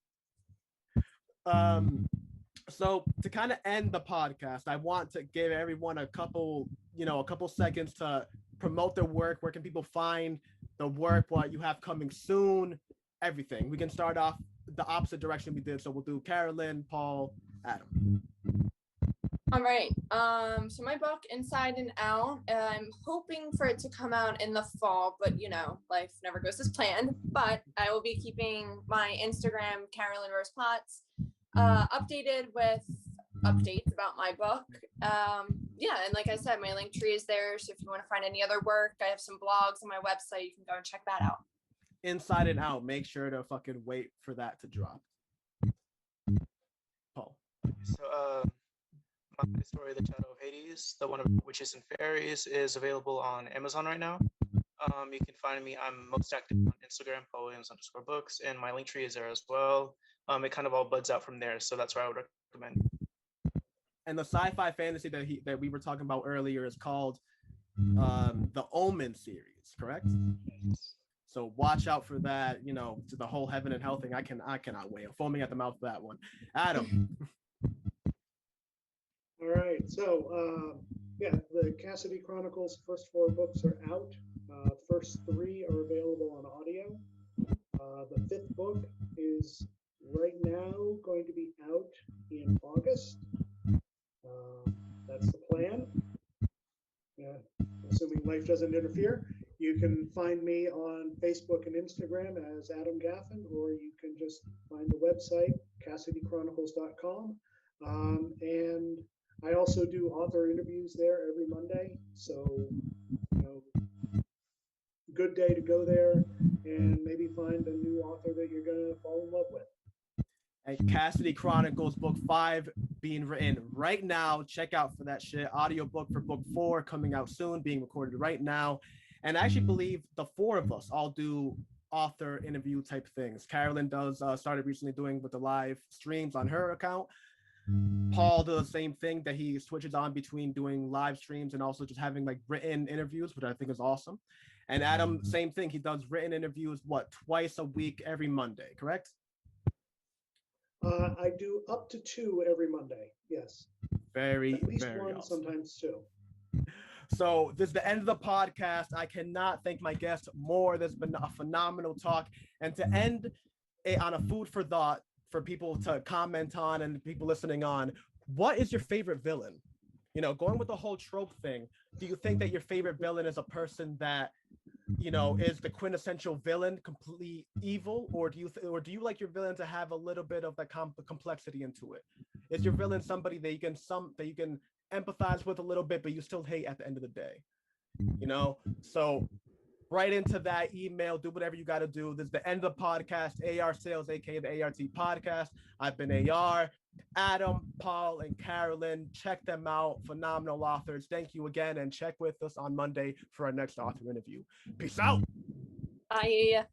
So to kind of end the podcast, I want to give everyone a couple seconds to promote their work. Where can people find the work, what you have coming soon, everything. We can start off the opposite direction we did. So we'll do Carolyn, Paul, Adam. All right. So my book, Inside and Out, I'm hoping for it to come out in the fall, but you know, life never goes as planned. But I will be keeping my Instagram, Carolyn Rose Potts, updated with updates about my book. Yeah, and like I said, my link tree is there. So if you want to find any other work, I have some blogs on my website. You can go and check that out. Inside and Out. Make sure to fucking wait for that to drop. Paul. So, my story, The Shadow of Hades, the one of Witches and Fairies, is available on Amazon right now. You can find me. I'm most active on Instagram, paulwilliams_books, and my link tree is there as well. It kind of all buds out from there, so that's where I would recommend. And the sci-fi fantasy that we were talking about earlier is called the Omen series, correct? So watch out for that. You know, to the whole heaven and hell thing. I cannot wait. I'm foaming at the mouth for that one. Adam. All right, so yeah, the Cassidy Chronicles first 4 books are out. First 3 are available on audio. The 5th book is right now going to be out in August. That's the plan. Assuming life doesn't interfere. You can find me on Facebook and Instagram as Adam Gaffen, or you can just find the website, CassidyChronicles.com. And I also do author interviews there every Monday. So, you know, good day to go there and maybe find a new author that you're going to fall in love with. And Cassidy Chronicles book 5 being written right now. Check out for that shit. Audiobook for book 4 coming out soon, being recorded right now. And I actually believe the 4 of us all do author interview type things. Carolyn does started recently doing with the live streams on her account. Paul does the same thing, that he switches on between doing live streams and also just having like written interviews, which I think is awesome. And Adam, same thing. He does written interviews, twice a week, every Monday, correct? I do up to 2 every Monday. Yes. Very, at least very 1, awesome. sometimes 2. So this is the end of the podcast. I cannot thank my guests more. There's been a phenomenal talk. And to end it on a food for thought for people to comment on and people listening on, what is your favorite villain? You know, going with the whole trope thing, do you think that your favorite villain is a person that, you know, is the quintessential villain, completely evil, or do you like your villain to have a little bit of the complexity into it? Is your villain somebody that you can empathize with a little bit, but you still hate at the end of the day? You know, so right into that email, do whatever you got to do. This is the end of the podcast. AR Sales, aka the A.R.T podcast. I've been AR. Adam, Paul, and Carolyn, check them out. Phenomenal authors. Thank you again, and check with us on Monday for our next author interview. Peace out. Bye.